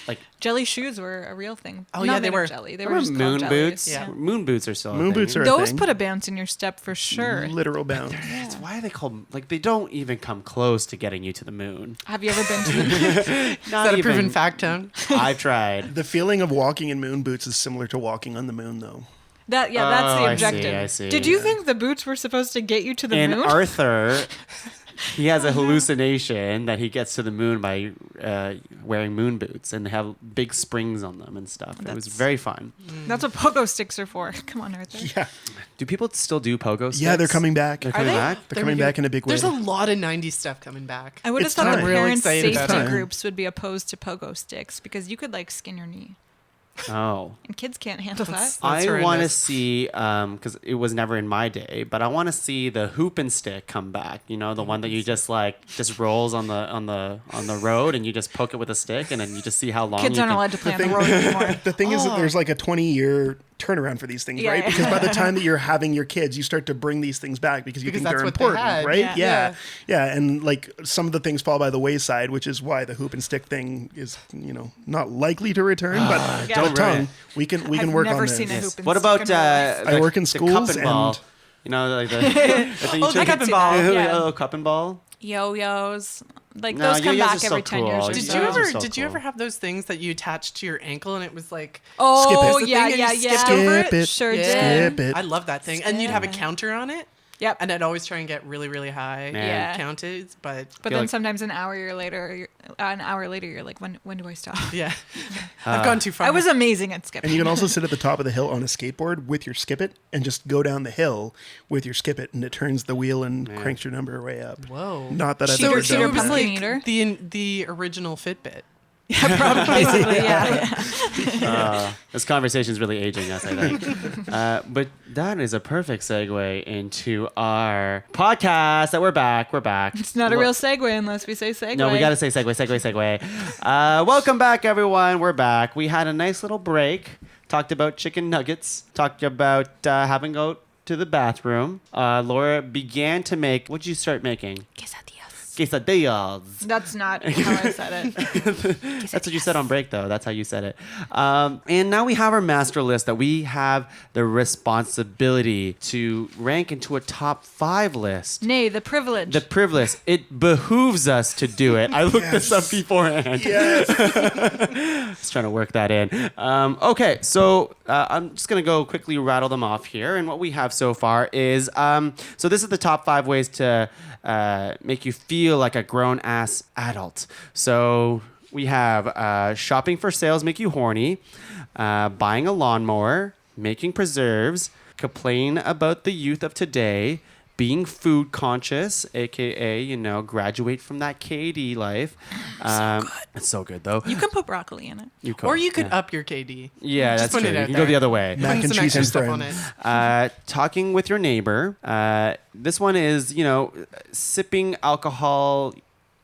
Like Jelly shoes were a real thing. Oh, Not yeah, they made of were. Jelly. They remember were just called moon jellies. boots. Yeah. Moon boots are still. a Moon thing. boots are a Those thing. put a bounce in your step for sure. Literal bounce. It's why they call like they don't even come close to getting you to the moon. Have you ever been to the Is that a proven fact, Tone? I've tried. The feeling of walking in moon boots is similar to walking on the moon, though. That yeah, that's Oh, the I see, objective. I see. Did you think the boots were supposed to get you to the In moon? Arthur, he has a hallucination that he gets to the moon by wearing moon boots and have big springs on them and stuff. It was That's- very fun. That's what pogo sticks are for. Come on, Arthur. Yeah. Do people still do pogo sticks? Yeah, they're coming back. They're They're coming they? back. coming back in a big way. There's a lot of 90s stuff coming back. I would have It's thought the time. Real parents' excited safety about it. groups would be opposed to pogo sticks because you could like skin your knee, Oh. and kids can't handle that. That's I want to horrendous. see, because it was never in my day, but I want to see the hoop and stick come back. You know, the one that you just rolls on the road and you just poke it with a stick and then you just see how long. Kids you aren't can- allowed to play on the road anymore. The thing is that there's like a 20-year turnaround for these things, Yeah, right? yeah. Because by the time that you're having your kids, you start to bring these things back because you Because think that's they're what they important, had. right? Yeah. Yeah. yeah. And like some of the things fall by the wayside, which is why the hoop and stick thing is, not likely to return. But Yeah. don't Don't tongue. ruin We can I've work never on this. seen a hoop and What stick about in my life. I work in the cup schools and ball? and- You know, like the thing you I take- could see that, yeah. Oh, cup and ball. Yo-yos, like No, those come yo-yos back are so every 10 years cool. or Did so. you Yeah. ever? So Did you cool. ever have those things that you attached to your ankle and it was like Oh Skip it. yeah, The thing yeah, and you yeah. skipped over Skip it. Sure Yeah. did. Skip it. I love that thing, and you'd have a Skip it. counter on it, Yep. and I'd always try and get really, really high Man. Yeah. counted. But But feel then like- sometimes an hour later, you're like, when do I stop? yeah, I've gone too far. I was amazing at skipping. And you can also sit at the top of the hill on a skateboard with your skip it and just go down the hill with your skip it, and it turns the wheel and cranks your number way up. Whoa. Not that I've So, ever so done it was pumpkin like eater? the original Fitbit. Basically, yeah. This conversation is really aging us, I think. But that is a perfect segue into our podcast. That we're back. It's not a real segue unless we say segue. No, we got to say segue. Welcome back, everyone. We're back. We had a nice little break. Talked about chicken nuggets. Talked about having to go to the bathroom. Laura began to make. What did you start making? Quesadillas. That's not how I said it. That's what you said on break, though. That's how you said it. And now we have our master list that we have the responsibility to rank into a top 5 list. Nay, the privilege. The privilege. It behooves us to do it. I looked this up beforehand. Yes. Just trying to work that in. Okay, so I'm just going to go quickly rattle them off here. And what we have so far is, so this is the top 5 ways to make you feel like a grown-ass adult. So we have shopping for sales make you horny, buying a lawnmower, making preserves, complain about the youth of today being food conscious, aka, graduate from that KD life. It's so good though. You can put broccoli in it. Or you could up your KD. Yeah, Just that's put true. it You out can there. go the other way. Mac Putting and some cheese extra and stuff on friends. it. Talking with your neighbor. This one is, sipping alcohol.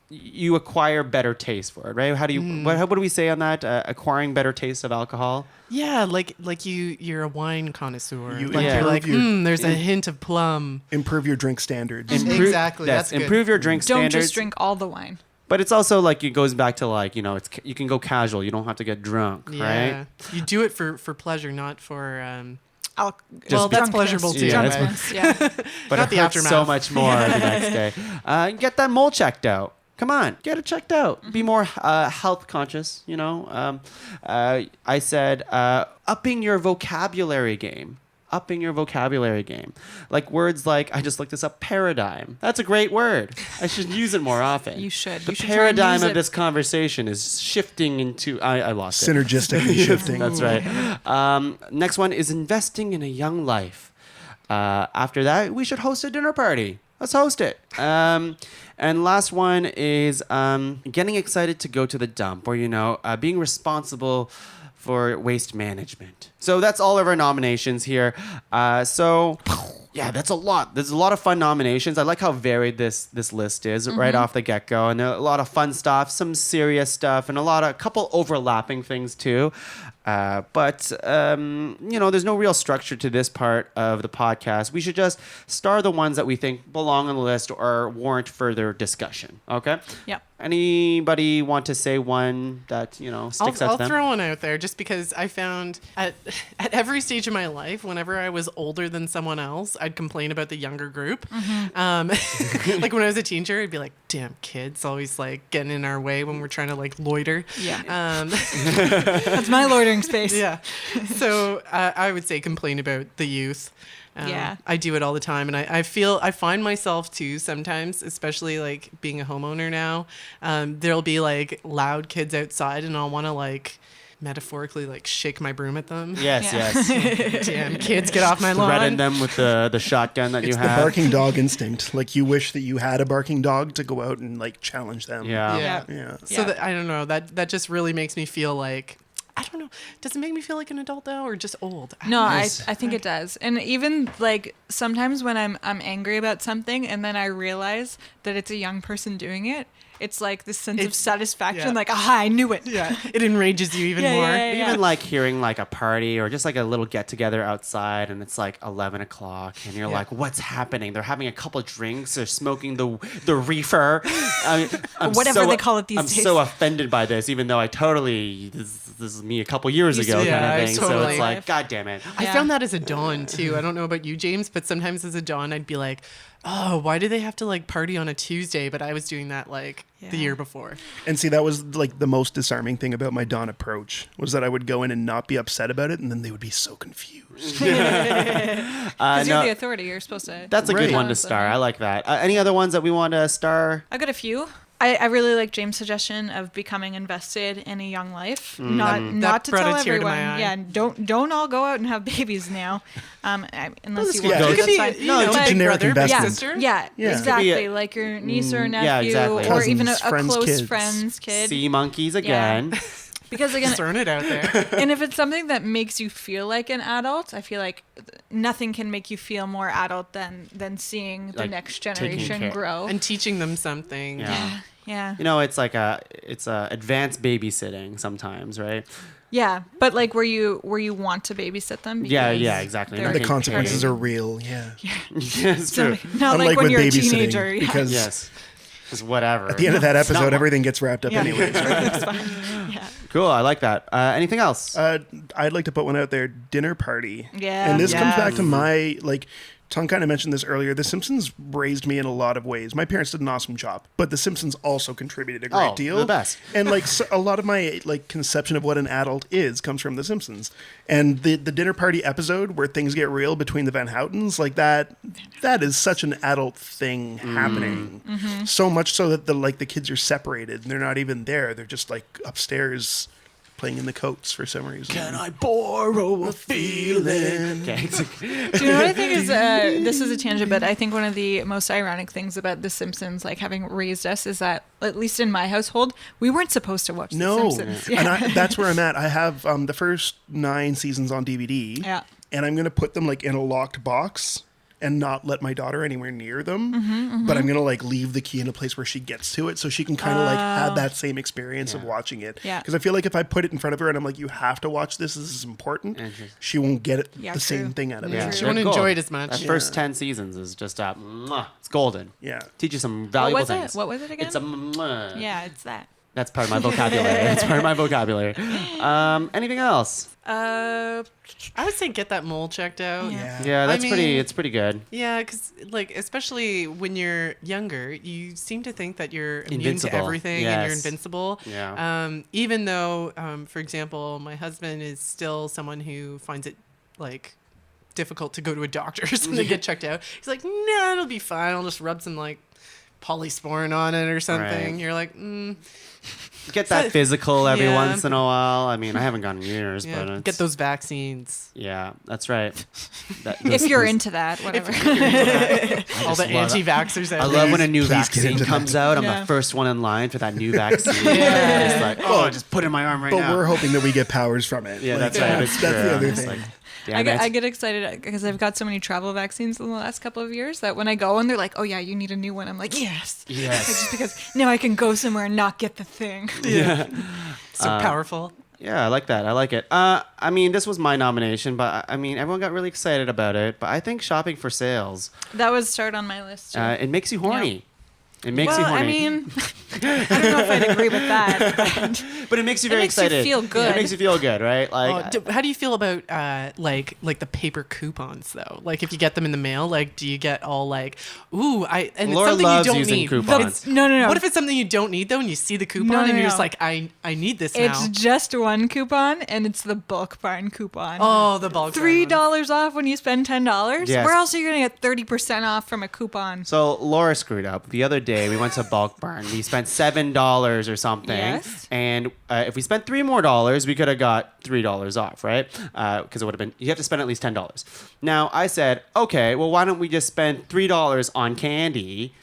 You acquire better taste for it, right? How do you? What do we say on that? Acquiring better taste of alcohol. Yeah, like you're a wine connoisseur. You Like Yeah. you're like, improve there's a hint of plum. Improve your drink standards. Exactly, Yes, that's good. improve your drink Don't standards. just drink all the wine. But it's also like it goes back to like you can go casual. You don't have to get drunk, Yeah. right? You do it for pleasure, not for Well, well, that's pleasurable too. Yeah, but- that's- Yeah. But Not it the hurts so aftermath. much more the next day. Get that mole checked out. Come on, get it checked out. Be more health conscious. I said upping your vocabulary game. Upping your vocabulary game. Like words like, I just looked this up, paradigm. That's a great word. I should use it more often. You should. The You should try and paradigm use of it. this conversation is shifting into, I lost it. Synergistically shifting. That's right. Next one is investing in a young life. After that, we should host a dinner party. Let's host it. And last one is getting excited to go to the dump, or being responsible for waste management. So that's all of our nominations here. Yeah, that's a lot. There's a lot of fun nominations. I like how varied this list is right off the get-go, and a lot of fun stuff, some serious stuff, and a couple overlapping things too. But there's no real structure to this part of the podcast. We should just star the ones that we think belong on the list or warrant further discussion. Okay? Yep. Anybody want to say one that, sticks out I'll to them? throw one out there just because I found at every stage of my life, whenever I was older than someone else, I'd complain about the younger group. Like when I was a teenager, I'd be like, damn kids always like getting in our way when we're trying to like loiter. Yeah. That's my loitering space. Yeah. So I would say complain about the youth. Yeah. I do it all the time. And I find myself too sometimes, especially like being a homeowner now, there'll be like loud kids outside and I'll want to like metaphorically like shake my broom at them. Yes, Yeah. yes. Damn kids, get off my Threaten lawn. them with the shotgun that It's you the have. barking dog instinct. Like you wish that you had a barking dog to go out and like challenge them. Yeah. Yeah. Yeah. So Yeah. that, I don't know, that just really makes me feel like, I don't know. Does it make me feel like an adult though, or just old? No, Yes. I think it does. And even like sometimes when I'm angry about something and then I realize that it's a young person doing it, it's like this sense of It's- satisfaction, yeah. like, aha, I knew it. Yeah, it enrages you even Yeah, more. yeah, yeah. Even like hearing like a party or just like a little get together outside and it's like 11 o'clock and you're Yeah. like, what's happening? They're having a couple of drinks. They're smoking the reefer. I'm Whatever they call it these I'm days. so offended by this, even though this is me a couple years Used ago to be, kind yeah, of thing. So totally. it's like, God damn it. I Yeah. found that as a dawn too. I don't know about you, James, but sometimes as a dawn, I'd be like, oh, why do they have to like party on a Tuesday? But I was doing that like the Yeah. year before. And see, that was like the most disarming thing about my dawn approach was that I would go in and not be upset about it, and then they would be so confused. Because you're no, the authority. You're supposed to. that's a good Right. one to star. I like that. Any other ones that we want to star? I've got a few. I really like James' suggestion of becoming invested in a young life. Not to brought tell a tear to everyone. my eye. Yeah, don't all go out and have babies now, unless you good want. go. to. It could That's be, fine. you know, it's a big generic brother, big investment. sister. Yeah, Yeah. exactly. Could be Like your niece or nephew, yeah, exactly. or even a Cousins, friends' close kids. friend's kid. Sea monkeys again. Because again, Throwing it out there. and if it's something that makes you feel like an adult, I feel like nothing can make you feel more adult than seeing the Like, next taking generation care. grow. And teaching them something. Yeah. Yeah. It's like it's advanced babysitting sometimes, right? Yeah, but like where you want to babysit them. Yeah, because yeah, exactly. they're- The Okay. consequences are real. Yeah. Yes, true. Not Unlike like when with you're a babysitting, teenager. Yeah. because Yes. Just whatever. at the end of that It's not episode, one- everything gets wrapped up anyways. Right? Yeah. Cool. I like that. Anything else? I'd like to put one out there: dinner party. Yeah. And this comes back Yes. to my like. Tom kind of mentioned this earlier. The Simpsons raised me in a lot of ways. My parents did an awesome job, but The Simpsons also contributed a great Oh, deal. the best. And like so a lot of my like conception of what an adult is comes from The Simpsons. And the dinner party episode where things get real between the Van Houtens, like that is such an adult thing happening. So much so that the kids are separated and they're not even there. They're just like upstairs playing in the Coats for some reason. Can I borrow a feeling? Okay. Do you know what I think is, this is a tangent, but I think one of the most ironic things about The Simpsons, like having raised us, is that, at least in my household, we weren't supposed to watch No, The Simpsons. and that's where I'm at. I have the first 9 seasons on DVD, Yeah. and I'm going to put them like in a locked box and not let my daughter anywhere near them. Mm-hmm, But I'm going to like leave the key in a place where she gets to it so she can kind of like have that same experience of watching it. Yeah. Because I feel like if I put it in front of her and I'm like, you have to watch this is important, she won't get it, Yeah, the true. same thing out of Yeah. it. She won't They're gold. enjoy it as much. That first 10 seasons is just it's golden. Yeah. Teach you some valuable was it? things. What was it again? It's a Yeah, it's that. That's part of my vocabulary. That's part of my vocabulary. Anything else? I would say get that mole checked out. Yeah, that's I pretty. mean- It's pretty good. Yeah, because like especially when you're younger, you seem to think that you're immune to Invincible. everything and you're Yes. invincible. Yeah. Even though, for example, my husband is still someone who finds it like difficult to go to a doctor's and to get checked out. He's like, nah, it'll be fine. I'll just rub some like polysporin on it or something. Right. You're like, Get that physical every Yeah. once in a while. I mean, I haven't gone in years, yeah, but it's, get those vaccines. Yeah, that's right. If you're into that, whatever. All the anti-vaxxers out I there. love when a new Please get vaccine into comes out. I'm Yeah. the first one in line for that new vaccine. It's like, oh, just put it in my arm right But now. we're hoping that we get powers from it. Yeah, Like, that's right. It's That's true. the other It's thing. like, damn I it. get excited because I've got so many travel vaccines in the last couple of years that when I go and they're like, oh yeah, you need a new one, I'm like, yes. Yes. Just because now I can go somewhere and not get the thing. So powerful. Yeah, I like that. I like it. I mean, this was my nomination, but I mean, everyone got really excited about it. But I think shopping for sales, That was start on my list. Too. it makes you horny. It makes you well, horny. I mean, I don't know if I'd agree with that. But but it makes you very makes you excited. feel good. It makes you feel good, right? Like, How do you feel about like the paper coupons though? Like if you get them in the mail, like do you get all like, ooh, and Laura it's something loves you don't using need. coupons. no. What if it's something you don't need though, and you see the coupon No, and you're no. just like, I need this It's now. just one coupon, and it's the bulk barn coupon. Oh, the bulk $3 off when you spend $10. Yes. Where else are you gonna get 30% off from a coupon? so Laura screwed up. The other day, we went to Bulk Barn. We spent $7 or something. Yes. And if we spent $3 more, we could have got $3 off, right? Because it would have been, you have to spend at least $10. Now, I said, okay, well, why don't we just spend $3 on candy?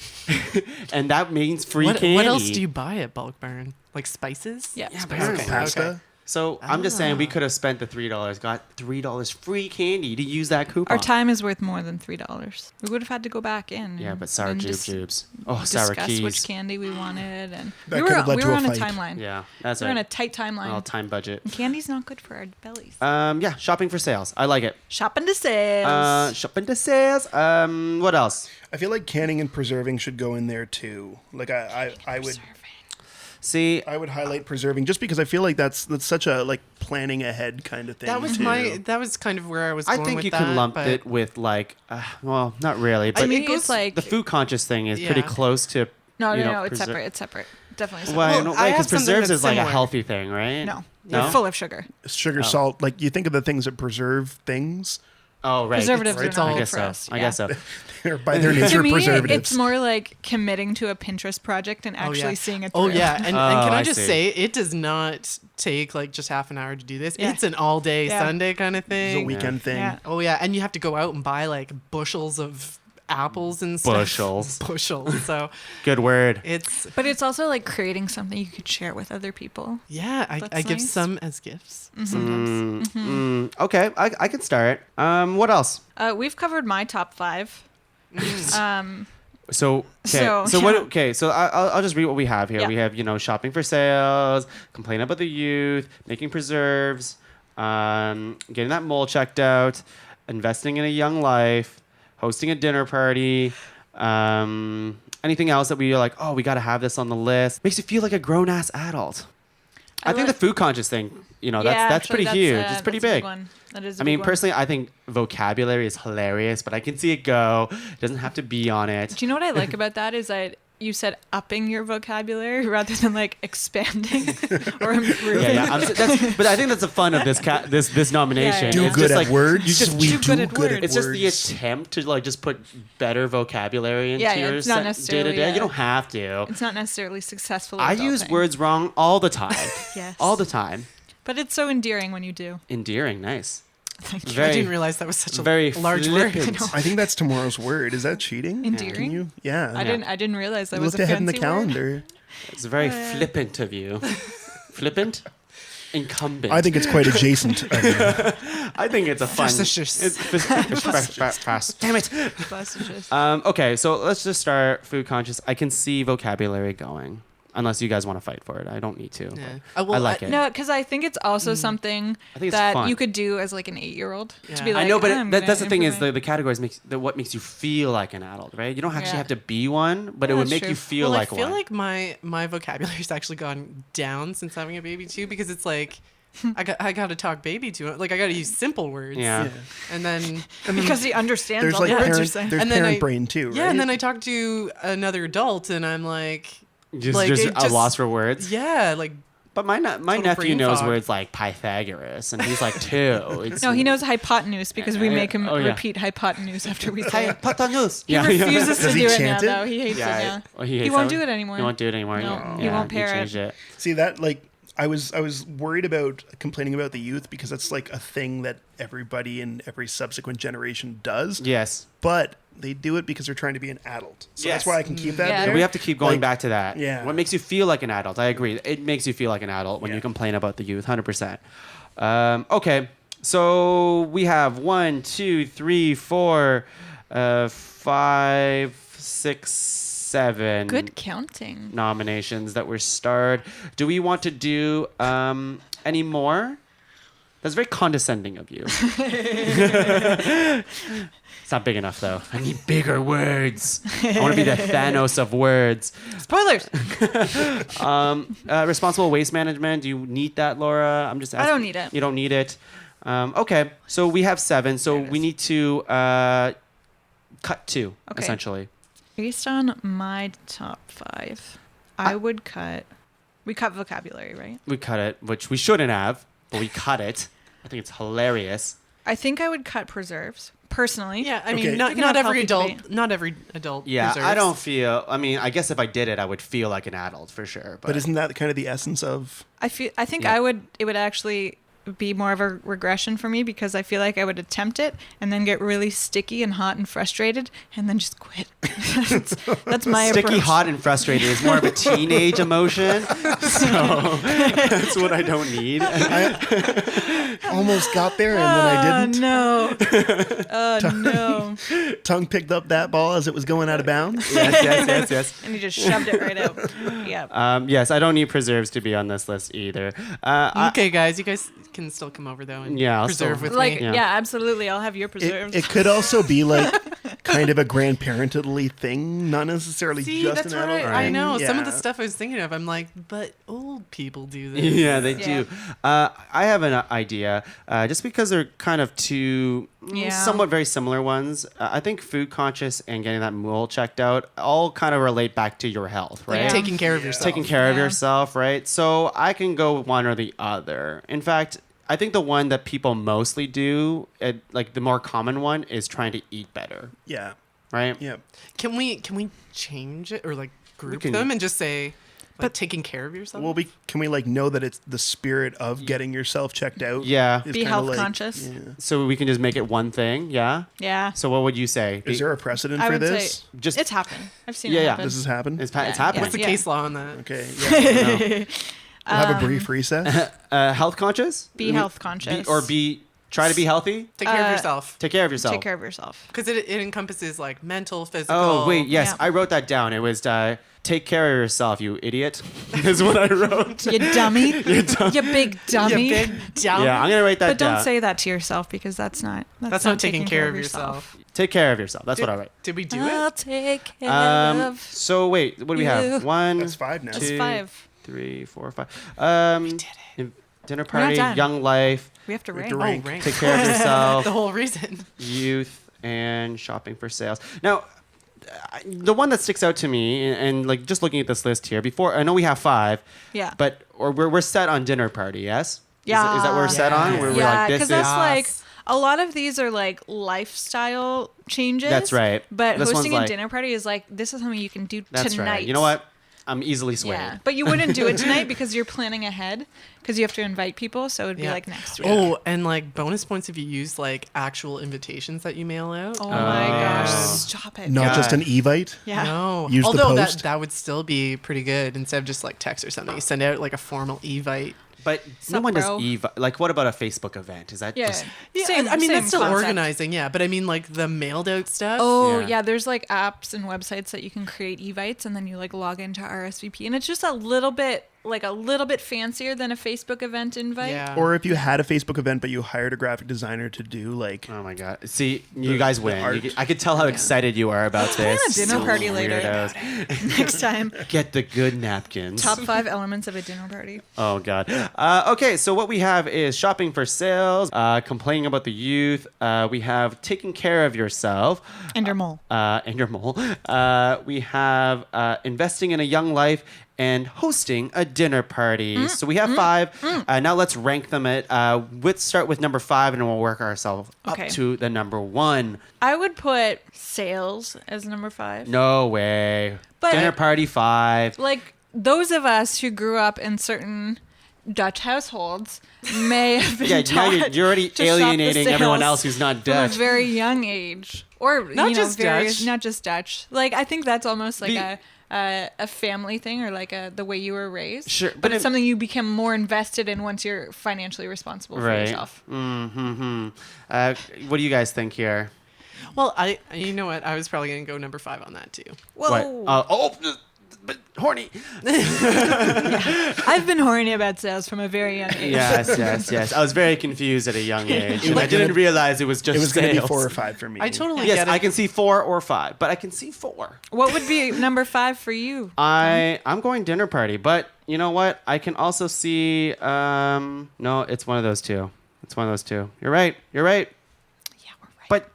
And that means free candy. What else do you buy at Bulk Barn? Like spices? Yeah. apparently. Pasta. Okay. So I'm just saying we could have spent the $3, got $3 free candy to use that coupon. Our time is worth more than $3. We would have had to go back in. Yeah, and- but sour and jubes. Oh, sour discuss keys. which candy we wanted, and That we could were have led we to were a on a fight. timeline. Yeah, that's We were on a right. tight timeline. All time budget. Candy's not good for our bellies. Yeah, shopping for sales. I like it. Shopping to sales. Shopping to sales. What else? I feel like canning and preserving should go in there too. Like I would See, I would highlight preserving just because I feel like that's such a like planning ahead kind of thing. That was too. that was kind of where I was I going think with you that, can lump but it with like, well, not really, but I mean, it goes- it's like the food conscious thing is pretty Yeah. close to. no, you know, no, it's preser- separate. It's separate. Definitely separate. Well, Well, no, I way, have because something preserves that's is like a similar. healthy thing, right? No, No? they're full of sugar. Sugar, salt. Like you think of the things that preserve things, Oh, right. Preservatives It's are all- not I good guess for so. us. I yeah. guess so. they're by their nature To me, preservatives. it's more like committing to a Pinterest project and actually seeing it through. Oh yeah, and can Oh, I I just see. say it does not take like just half an hour to do this. Yeah. It's an all day Yeah. Sunday kind of It's a thing. weekend thing. Yeah. Oh yeah, and you have to go out and buy like bushels of apples and stuff. Bushels. Bushels. So Good word. it's But it's also like creating something you could share with other people. yeah. I That's give nice. some as gifts sometimes. Okay, I can start. What else? We've covered my top 5. So So, what? yeah. Okay, so I'll just read what we have here. Yeah. We have shopping for sales, complain about the youth, making preserves, getting that mole checked out, investing in a young life, hosting a dinner party. Anything else that we are like, oh, we got to have this on the list. Makes you feel like a grown ass adult. I think the food conscious thing, that's actually, pretty huge. It's pretty that's a big. one. That is. I mean, personally, I think vocabulary is hilarious, but I can see it go. It doesn't have to be on it. Do you know what I like about that is that you said upping your vocabulary rather than like expanding or improving. Yeah. But I think that's the fun of this nomination. Yeah. Do It's good just at like, words. You just, we do do good at good at words. it's just the words. attempt to like just put better vocabulary into Yeah, your it's not day to necessarily, day. You don't have to. It's not necessarily successful. I use adulting. words wrong all the time. Yes. All the time. But it's so endearing when you do. Endearing, nice. Thank you. Very, I didn't realize that was such a very large word. flippant. I think that's tomorrow's word. Is that cheating? Endearing? Can you? Yeah. I didn't realize that You was looked a ahead fancy in the calendar. word. It's very flippant of you. Flippant? Incumbent. I think it's quite adjacent. I think it's a fun. Facetious. Damn it. Sausages. Okay, so let's just start food conscious. I can see vocabulary going, unless you guys want to fight for it. I don't need to. Yeah. I like it. No, because I think it's also something I think it's that fun. you could do as like an 8-year-old to Yeah. be like. I know, but I'm that's the gonna thing is improve the categories what makes you feel like an adult, right? You don't actually Yeah. have to be one, but it Yeah, would that's make true. you feel Well, like I feel one. like my vocabulary's actually gone down since having a baby too, because it's like I got to talk baby to it. Like I got to use simple words. Yeah. And then because he understands There's all like the words you're parent, saying. there's And then parent I- brain too, right? yeah, and then I talk to another adult, and I'm like, Just like, there's it a just- loss for words. yeah, like But my Total nephew brain knows fog. words like Pythagoras, and he's like 2. It's, No, he knows hypotenuse because we make him Oh, yeah. repeat hypotenuse after we say it. Hypotenuse. He refuses to Does he do it now, chant it? though. He hates it Yeah, now. well, He hates won't that. do it anymore. He won't do it anymore. No, yeah. he won't he pair it. changed it. See that like I was worried about complaining about the youth because that's like a thing that everybody in every subsequent generation does. Yes. But they do it because they're trying to be an adult. So Yes. that's why I can keep that Yeah. there. We have to keep going Like, back to that. yeah. What makes you feel like an adult? I agree. It makes you feel like an adult when Yeah. you complain about the youth. 100%. Okay. So we have 1, 2, 3, 4, 5, 6, 7 Good counting. nominations that were starred. Do we want to do any more? That's very condescending of you. It's not big enough, though. I need bigger words. I want to be the Thanos of words. Spoilers. Responsible waste management. Do you need that, Laura? I'm just asking. I don't need it. You don't need it. Okay, so we have 7. So There it we is. need to cut 2, Okay. essentially. Based on my top 5, I would cut. We cut vocabulary, right? We cut it, which we shouldn't have, but we cut it. I think it's hilarious. I think I would cut preserves personally. yeah. I mean, Okay. not We can not have every healthy adult, debate. not every adult. Yeah, I preserves. don't feel. I mean, I guess if I did it, I would feel like an adult for sure. But isn't that kind of the essence of I think Yeah. it would actually be more of a regression for me because I feel like I would attempt it and then get really sticky and hot and frustrated and then just quit. that's my sticky, approach. hot, and frustrated is more of a teenage emotion, so that's what I don't need. almost got there and then I didn't? No. No. Tongue picked up that ball as it was going out of bounds. yes. And he just shoved it right out. Yeah. Yes, I don't need preserves to be on this list either. Okay, guys, you guys can still come over though and Yeah, I'll preserve still- with Like, me. Yeah. yeah, absolutely. I'll have your preserves. It could also be like kind of a grandparentally thing, not necessarily See, just that's an what adult I thing. know. Some of the Yeah. stuff I was thinking of, I'm like, but old people do this. Yeah, they Yeah. do. I have an idea, just because they're kind of two Yeah. somewhat very similar ones. I think food conscious and getting that mole checked out all kind of relate back to your health, right? Like Yeah. taking care of yourself. Taking care of Yeah. yourself, right? So I can go one or the other. In fact, I think the one that people mostly do, like the more common one, is trying to eat better, Yeah. right? Yeah. Can we change it or like group can- them and just say, but taking care of yourself? Well, can we like know that it's the spirit of getting yourself checked out? Yeah. is Be kinda health like- conscious. Yeah. So we can just make it one thing, yeah? Yeah. So what would you say? Is there a precedent I for would this? say Just- it's happened. I've seen Yeah, it yeah. happen. This has happened. It's Yeah, happening. What's the yeah. case law on that? Okay. Yeah. We'll have a brief recess. Health conscious? Be health conscious. Try to be healthy. Take care of yourself. Take care of yourself. Take care of yourself. Because it encompasses like mental, physical. Oh wait, yes, Yeah. I wrote that down. It was take care of yourself, you idiot. Is what I wrote. You dummy. You big dummy. You big dumb. Yeah, I'm gonna write that But down. don't say that to yourself because that's not taking care of yourself. Take care of yourself. That's what I write. Did we do I'll it? take care of. So wait, what do we have? you. 1, That's 5 now. That's two, 5. 3, 4, 5. We did it. Dinner not party, done. young life, We have to have rank. to Oh, rank. rank. take care of yourself, The whole reason. youth, and shopping for sales. Now, the one that sticks out to me, and like just looking at this list here, before I know we have 5, Yeah. but or we're set on dinner party, yes? Yeah. Is that what we're set on? Where we're Yeah, like, this because is that's like a lot of these are like lifestyle changes. That's right. But This one's hosting a like- dinner party is like this is something you can do that's tonight. right. You know what? I'm easily swayed. Yeah, but you wouldn't do it tonight because you're planning ahead because you have to invite people. So it'd be like next week. Oh, and like bonus points if you use like actual invitations that you mail out. Oh my gosh, stop it. Not just an Evite. Yeah. No. Use the Although post. that would still be pretty good instead of just like text or something. You send out like a formal Evite. But no Sup, one does bro? Like, what about a Facebook event? Is that Yeah. just... Yeah, Same- I mean same that's still concept. organizing, yeah. But I mean like the mailed out stuff. Oh Yeah. yeah, there's like apps and websites that you can create evites and then you like log into RSVP and it's just a little bit fancier than a Facebook event invite. Yeah. Or if you had a Facebook event, but you hired a graphic designer to do like Oh my god! See, you guys win. art. I could tell how excited you are about plan this. a dinner party later. Weirdos. Next time, Get the good napkins. top 5 elements of a dinner party. Oh god. Okay, so what we have is shopping for sales, complaining about the youth. We have taking care of yourself. And your mole. And your mole. We have investing in a young life and hosting a dinner party. So we have 5. Now let's rank them. Let's start with number 5 and we'll work ourselves Okay. up to the number 1. I would put sales as number 5. No way. But- Dinner party 5. Like those of us who grew up in certain Dutch households may have been Yeah, now taught you're already to shop the alienating everyone sales else who's not from a Dutch. very young age, or Not just Dutch. not just Dutch. Like I think that's almost like The- a family thing, or like the way you were raised. Sure, but but it's it- something you become more invested in once you're financially responsible for Right. yourself. Mm-hmm. What do you guys think here? Well, you know what? I was probably gonna go number 5 on that too. Whoa! What? But horny. I've been horny about sales from a very young age. Yes. I was very confused at a young age. was I didn't gonna- realize it was just it was going to be sales. 4 or 5 for me. I totally Yes, get it. I can see 4 or 5, but I can see 4. What would be number 5 for you? I'm going dinner party, but you know what? I can also see. No, it's one of those two. It's one of those two. You're right. Yeah, we're right. But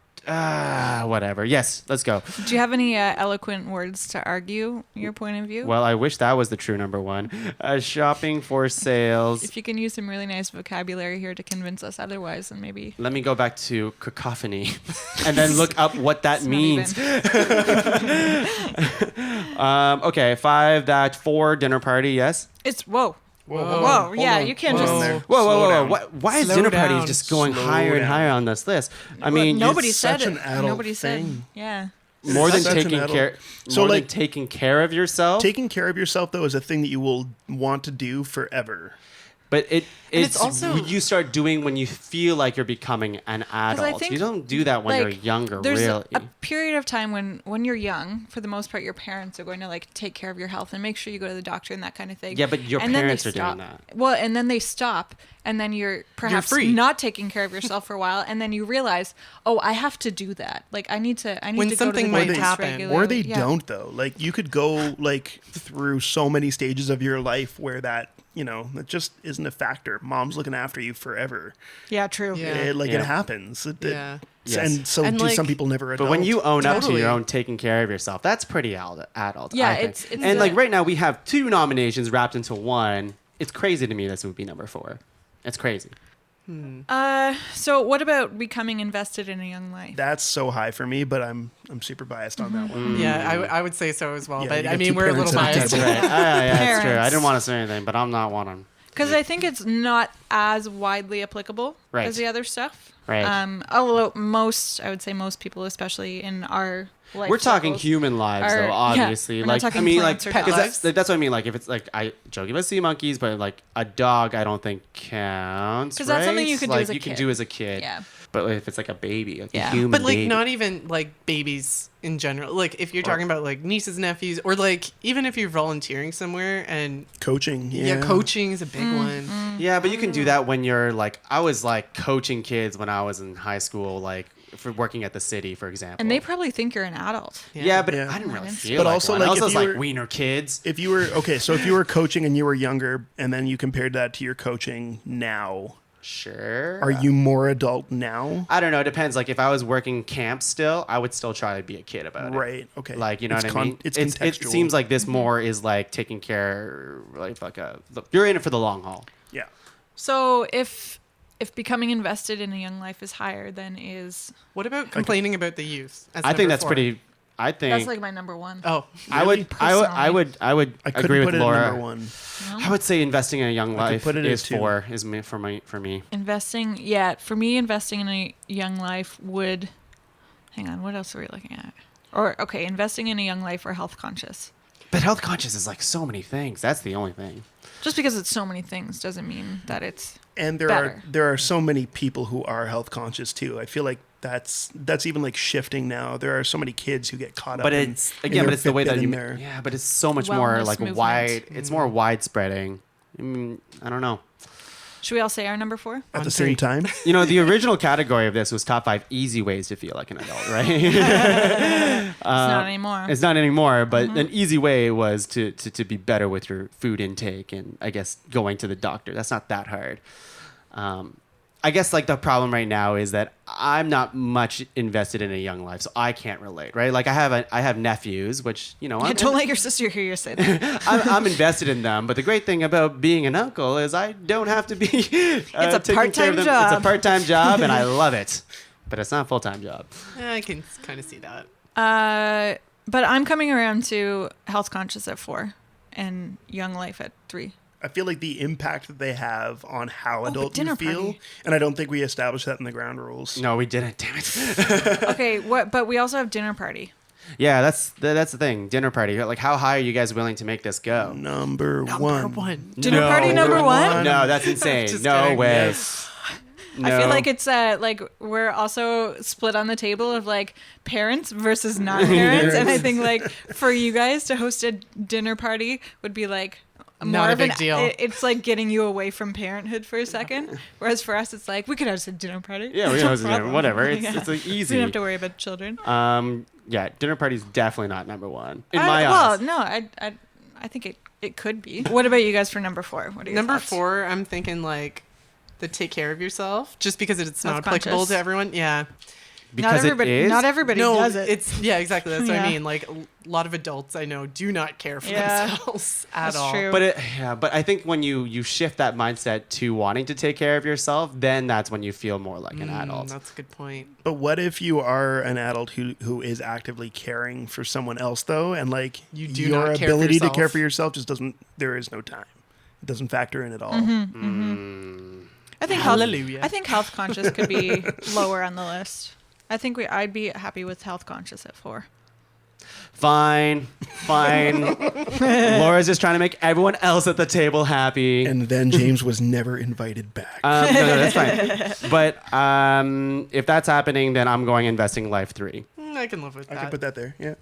whatever. Yes, let's go. Do you have any eloquent words to argue your point of view? Well, I wish that was the true number 1. Shopping for sales. If you can use some really nice vocabulary here to convince us otherwise, then maybe. Let me go back to cacophony and then look up what that It's not means. even- Okay, 4 dinner party. Yes. It's whoa. Whoa, Whoa, yeah, on. you can't Hold just. on there. Whoa, Slow whoa. down. Why is Slow dinner down. parties just going Slow higher and down. higher on this list? I mean, Nobody it's said such it. an adult Nobody said. thing. Yeah. more than Such an taking adult- care. So, More than like, taking care of yourself. Taking care of yourself, though, is a thing that you will want to do forever. But it's it's also- you start doing when you feel like you're becoming an adult. think, You don't do that when you're like, younger, There's really. a period of time when you're young, for the most part, your parents are going to like take care of your health and make sure you go to the doctor and that kind of thing. Yeah, but your And then they parents are doing stop. that. Well, and then they stop, and then you're perhaps free. not taking care of yourself for a while, and then you realize, oh, I have to do that. Like I need to When to something go to the might dentist happen. regularly. Or they Yeah. don't, though. Like, you could go, like, through so many stages of your life where that, that just isn't a factor. Mom's looking after you forever. Yeah, true. Yeah. It Yeah. happens. Yeah. Yes. And so And, do like- some people never adult. But when you own up to Totally. your own taking care of yourself, that's pretty adult. Yeah, I think. it's and a- like right now we have 2 nominations wrapped into 1. It's crazy to me this would be number 4. It's crazy. So what about becoming invested in a young life? That's so high for me, but I'm super biased on that one. Yeah, I would say so as well. Yeah, but you I got mean, two we're a parents little at the biased. table. Right. Yeah, that's true. I Parents. didn't want to say anything, but I'm not one of them. Because I think it's not as widely applicable Right. as the other stuff. Right. Although I would say most people, especially in our life We're talking cycles, human lives, are- though. yeah, Obviously, we're not like I talking mean, like plants or because dogs. that's what I mean. Like if it's like I joking about sea monkeys, but like a dog, I don't think counts. 'Cause that's something right? you could do like, as a you can kid. do as a kid. Yeah. But if it's like a baby, like Yeah. a human But like baby. not even like babies in general. Like if you're talking about like nieces, nephews, or like even if you're volunteering somewhere and Coaching. yeah, coaching is a big one. Yeah, but you can do that when you're like I was like coaching kids when I was in high school, like for working at the city, for example. And they probably think you're an adult. yeah, but Yeah. I didn't really But feel like also, one. like, I was if just you like were- wiener kids. If you were, okay, so if you were coaching and you were younger and then you compared that to your coaching now, Sure. are you more adult now? I don't know. It depends. Like if I was working camp still, I would still try to be a kid about it. Right. Okay. Like you know It's what I mean? It's it contextual. seems like this more is like taking care, like you're in it for the long haul. Yeah. So if becoming invested in a young life is higher than is What about complaining about the youth? As I think number that's 4? pretty. I think That's like my number one. Oh, I would I couldn't agree put with it Laura. at number one. I would say investing in a young life put it at is two. for me. Investing, yeah, for me, investing in a young life would. Hang on, what else are we looking at? Or okay, investing in a young life or health conscious. But health conscious is like so many things. That's the only thing. Just because it's so many things doesn't mean that it's And better. there are so many people who are health conscious too. I feel like that's even like shifting now. There are so many kids who get caught up. But in, it's in again, their but it's the way Fitbit that in you. there. Yeah, but it's so much more Wellness like movement. wide. It's more widespreading. I mean, I don't know. Should we all say our number 4? At On the three. same time. You know, the original category of this was top 5 easy ways to feel like an adult, right? It's not anymore. It's not anymore, but an easy way was to be better with your food intake and I guess going to the doctor. That's not that hard. I guess like the problem right now is that I'm not much invested in a young life, so I can't relate, right? Like I have nephews, which you know Don't let your sister hear you say that. I'm invested in them. But the great thing about being an uncle is I don't have to be. It's a part-time It's job. a part-time job, and I love it. But it's not a full-time job. Yeah, I can kind of see that. But I'm coming around to health conscious at 4 and young life at 3. I feel like the impact that they have on how adult you dinner feel, party. and I don't think we established that in the ground rules. No, we didn't. Damn it. Okay, but we also have dinner party. Yeah, that's the thing. Dinner party. Like, how high are you guys willing to make this go? Number Number one. one. Dinner party number 1? No, that's insane. Just No kidding. way. Yes. No. I feel like it's like we're also split on the table of like parents versus non-parents, and I think like for you guys to host a dinner party would be like Not a big deal. It's like getting you away from parenthood for a second, whereas for us it's like we could host a dinner party. Yeah, we No host a dinner. problem. Whatever. It's Yeah. it's like We easy. don't have to worry about children. Yeah, dinner party's definitely not number one in Uh, my well, eyes. no, I think it could be. What about you guys for number 4? What are your Number thoughts? 4, I'm thinking like the take care of yourself, just because it's not Self-conscious. applicable to everyone. Yeah. Because it is. Not everybody No, does it. it's exactly. That's what Yeah. I mean. Like a lot of adults I know do not care for Yeah. themselves at That's all. true. But I think when you shift that mindset to wanting to take care of yourself, then that's when you feel more like an adult. That's a good point. But what if you are an adult who is actively caring for someone else though, and like You do your not care for ability to care yourself. for yourself just doesn't. There is no time. It doesn't factor in at all. I think Hallelujah. I think health conscious could be lower on the list. I think I'd be happy with health conscious at 4. Fine. Laura's just trying to make everyone else at the table happy. And then James was never invited back. No, that's fine. But if that's happening, then I'm going investing life 3. I can live with I that. can put that there. Yeah.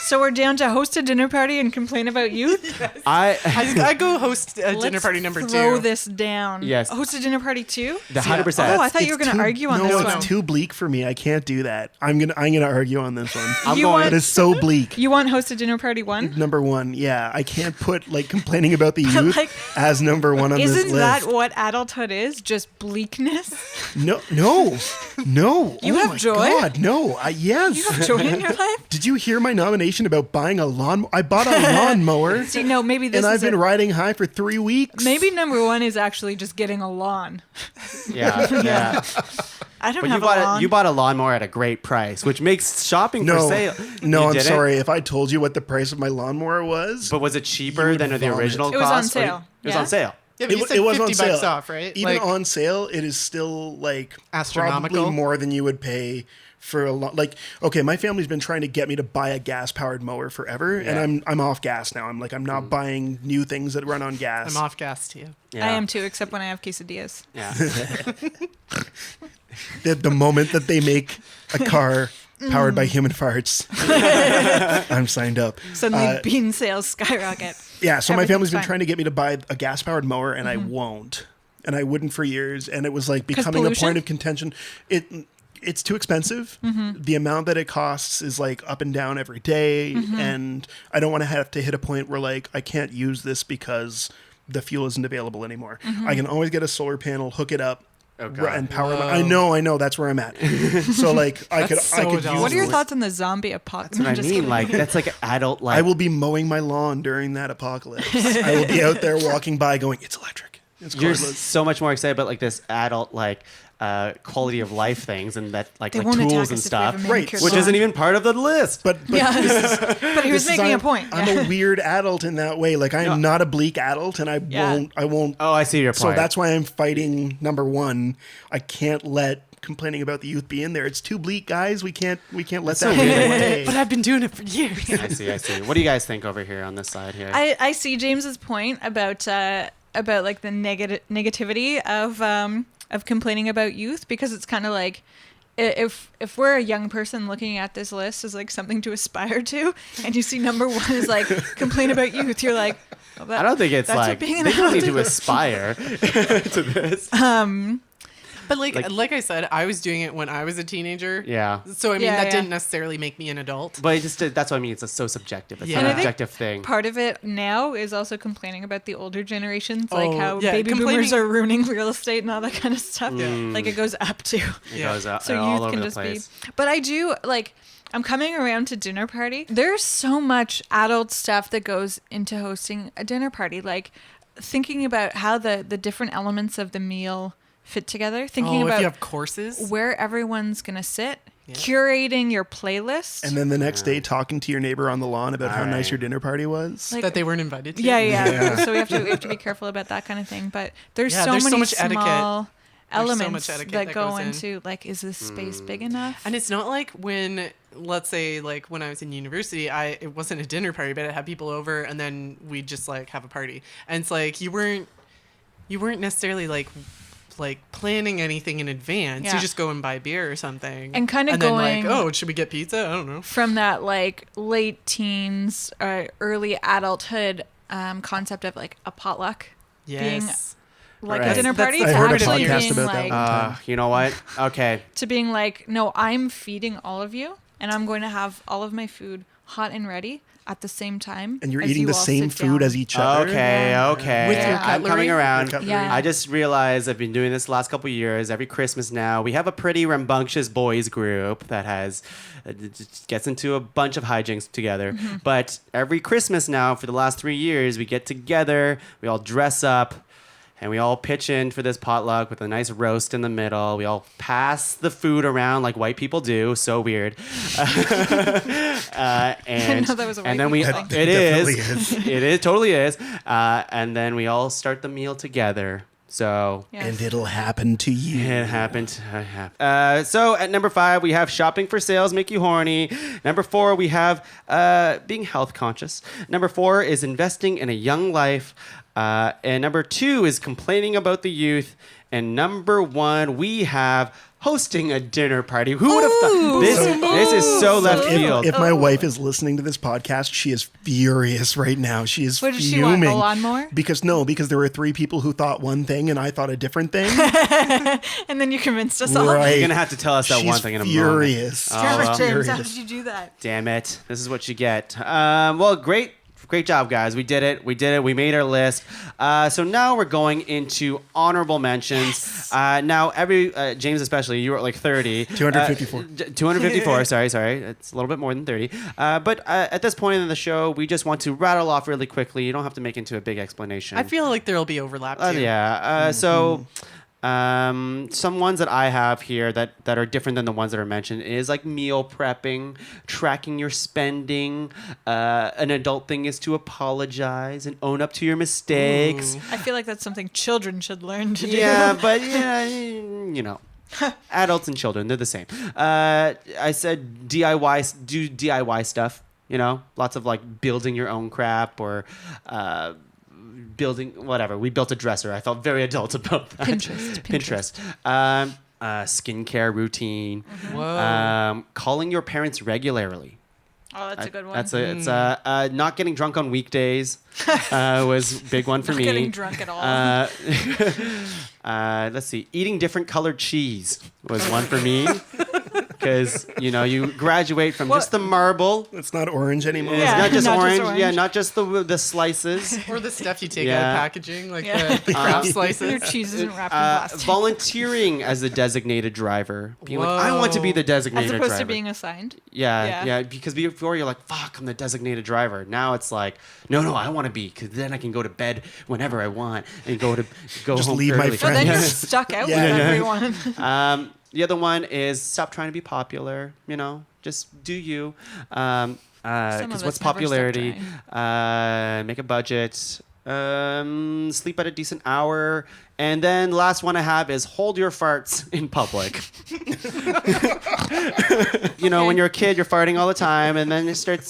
So we're down to host a dinner party and complain about youth. I go host a dinner Let's party number 2. Throw this down. Yes. Host a dinner party 2? The 100%. Oh, I thought you were It's going to argue on no, this it's one. too bleak for me. I can't do that. I'm gonna argue on this one. I'm You going. want- It is so bleak. You want host a dinner party 1? Number one, yeah. I can't put like complaining about the youth like, as number one on this Isn't list. that what adulthood is? Just bleakness? No. You Oh have my joy? God, no. Yes. You have joy in your life? Did you hear my nomination about buying a lawn? I bought a lawnmower, See, no, maybe this and is I've been it. riding high for 3 weeks. Maybe number 1 is actually just getting a lawn. Yeah. I don't But have a lawn. you bought a lawnmower at a great price, which makes shopping for No, sale. no, You I'm didn't? sorry. If I told you what the price of my lawnmower was, But was it cheaper would than the vomit. original It was on cost? Or- sale. It was Yeah. on sale. Yeah, but you said 50 on bucks sale. off, right? Even Like- on sale, it is still like Astronomical? probably more than you would pay for a lot. Like, okay, my family's been trying to get me to buy a gas-powered mower forever, Yeah. and I'm off gas now. I'm not buying new things that run on gas. I'm off gas too. Yeah. I am too, except when I have quesadillas. Yeah. The moment that they make a car powered by human farts, I'm signed up. Suddenly bean sales skyrocket. Yeah, so my Everything's family's been fine. trying to get me to buy a gas-powered mower, and I won't. And I wouldn't for years, and it was like becoming a pollution? point of contention. It's too expensive. The amount that it costs is like up and down every day, and I don't want to have to hit a point where like I can't use this because the fuel isn't available anymore. I can always get a solar panel, hook it up, Oh, God. and power. I know. That's where I'm at. So like I could so use adult. What are your this. thoughts on the zombie apocalypse? That's what I Just mean. kidding. Like that's like adult life. I will be mowing my lawn during that apocalypse. I will be out there walking by going, it's electric. It's You're cordless. so much more excited about like this adult like quality of life things and that like They like won't attack tools us and if we have stuff, a Right, manicured which lawn. isn't even part of the list. But Yeah, this is, but he was this is- making a I'm- point. I'm a weird adult in that way. Like I'm not a bleak adult, and Yeah. I won't. Oh, I see your So point. that's why I'm fighting number one. I can't let complaining about the youth be in there. It's too bleak, guys. We can't let that get away. But I've been doing it for years. I see. What do you guys think over here on this side here? I see James's point about like the negativity of complaining about youth, because it's kind of like if we're a young person looking at this list as like something to aspire to, and you see number one is like complain about youth, you're like, oh, I don't think it's that's what like being they an don't need adult to is. aspire to this. But like I said, I was doing it when I was a teenager. Yeah. So I mean, Yeah, that yeah. didn't necessarily make me an adult. But that's what I mean. It's so subjective. It's Yeah. an And I think objective thing. Part of it now is also complaining about the older generations, like Oh, how yeah, baby complaining- boomers are ruining real estate and all that kind of stuff. Like it goes up too. It goes out So all youth over can the just place. be. But I do like. I'm coming around to dinner party. There's so much adult stuff that goes into hosting a dinner party, like thinking about how the different elements of the meal fit together, thinking Oh, if about you have courses. where everyone's gonna sit, curating your playlist. And then the next day, talking to your neighbor on the lawn about how All nice right. your dinner party was. Like- That they weren't invited to. yeah. So we have to be careful about that kind of thing. But there's Yeah, so there's so many much etiquette. small There's so elements much etiquette that that go goes in. into like, is this space big enough? And it's not like when, let's say, like when I was in university, it wasn't a dinner party, but I had people over, and then we'd just like have a party. And it's like you weren't necessarily like planning anything in advance. Yeah. You just go and buy beer or something, And kinda then like, going- oh, should we get pizza? I don't know. From that like late teens, early adulthood concept of like a potluck being Yes. like Right. a dinner That's- party, I to heard a actually podcast being about that like one. You know what? Okay. to being like, no, I'm feeding all of you, and I'm going to have all of my food hot and ready at the same time. And you're as eating you the all same sit food down. as each other. Okay. Yeah. Okay. With your I'm cutlery? coming around. Your cutlery. Yeah. I just realized I've been doing this the last couple of years. Every Christmas now, we have a pretty rambunctious boys group that has gets into a bunch of hijinks together. Mm-hmm. But every Christmas now, for the last 3 years, we get together, we all dress up, and we all pitch in for this potluck with a nice roast in the middle. We all pass the food around like white people do. So weird. And know that was a white and then we people thing. it Definitely is is. it is totally is. And then we all start the meal together. So Yes. And it'll happen to you. it happened. So at number 5, we have shopping for sales make you horny. Number 4, we have being health conscious. Number 4 is investing in a young life. And number 2 is complaining about the youth. And number 1, we have hosting a dinner party. Who would have thought? This is so left field. If my wife is listening to this podcast, she is furious right now. She is What did she want, fuming. a lawnmower? Because there were 3 people who thought one thing and I thought a different thing. And then you convinced us all. Right. You're gonna have to tell us that She's one thing in a furious. moment. Damn it, James, Furious. how did you do that? Damn it. This is what you get. Well, great job, guys. We did it. We made our list. So now we're going into honorable mentions. Now, James especially, you were like 30. 254. 254, sorry. It's a little bit more than 30. But at this point in the show, we just want to rattle off really quickly. You don't have to make into a big explanation. I feel like there'll be overlap too. Yeah. So some ones that I have here that are different than the ones that are mentioned is like meal prepping, tracking your spending. An adult thing is to apologize and own up to your mistakes. I feel like that's something children should learn to do. Yeah, but you know. Adults and children, they're the same. I said do DIY stuff, lots of like building your own crap or building whatever. We built a dresser. I felt very adult about that. Pinterest. Skincare routine. Whoa. Calling your parents regularly. Oh, that's a good one. It's not getting drunk on weekdays was a big one for Not me. getting drunk at all. Let's see. Eating different colored cheese was one for me. because you graduate from just the marble. It's not orange anymore. Yeah. Not just Not just orange. orange. Yeah, not just the slices. Or the stuff you take out Yeah. of packaging, like Yeah. the crab Your slices. cheese isn't wrapped in plastic. Volunteering as a designated driver. Being like, I want to be the As designated opposed driver. to being assigned. Yeah, because before you're like, fuck, I'm the designated driver. Now it's like, no, I want to be, because then I can go to bed whenever I want and go Just home leave my early. But then you're Yes. stuck out Yeah. with everyone. The other one is stop trying to be popular. Just do you. Some of Because us what's never stop popularity? Make a budget. Sleep at a decent hour. And then the last one I have is hold your farts in public. When you're a kid, you're farting all the time, and then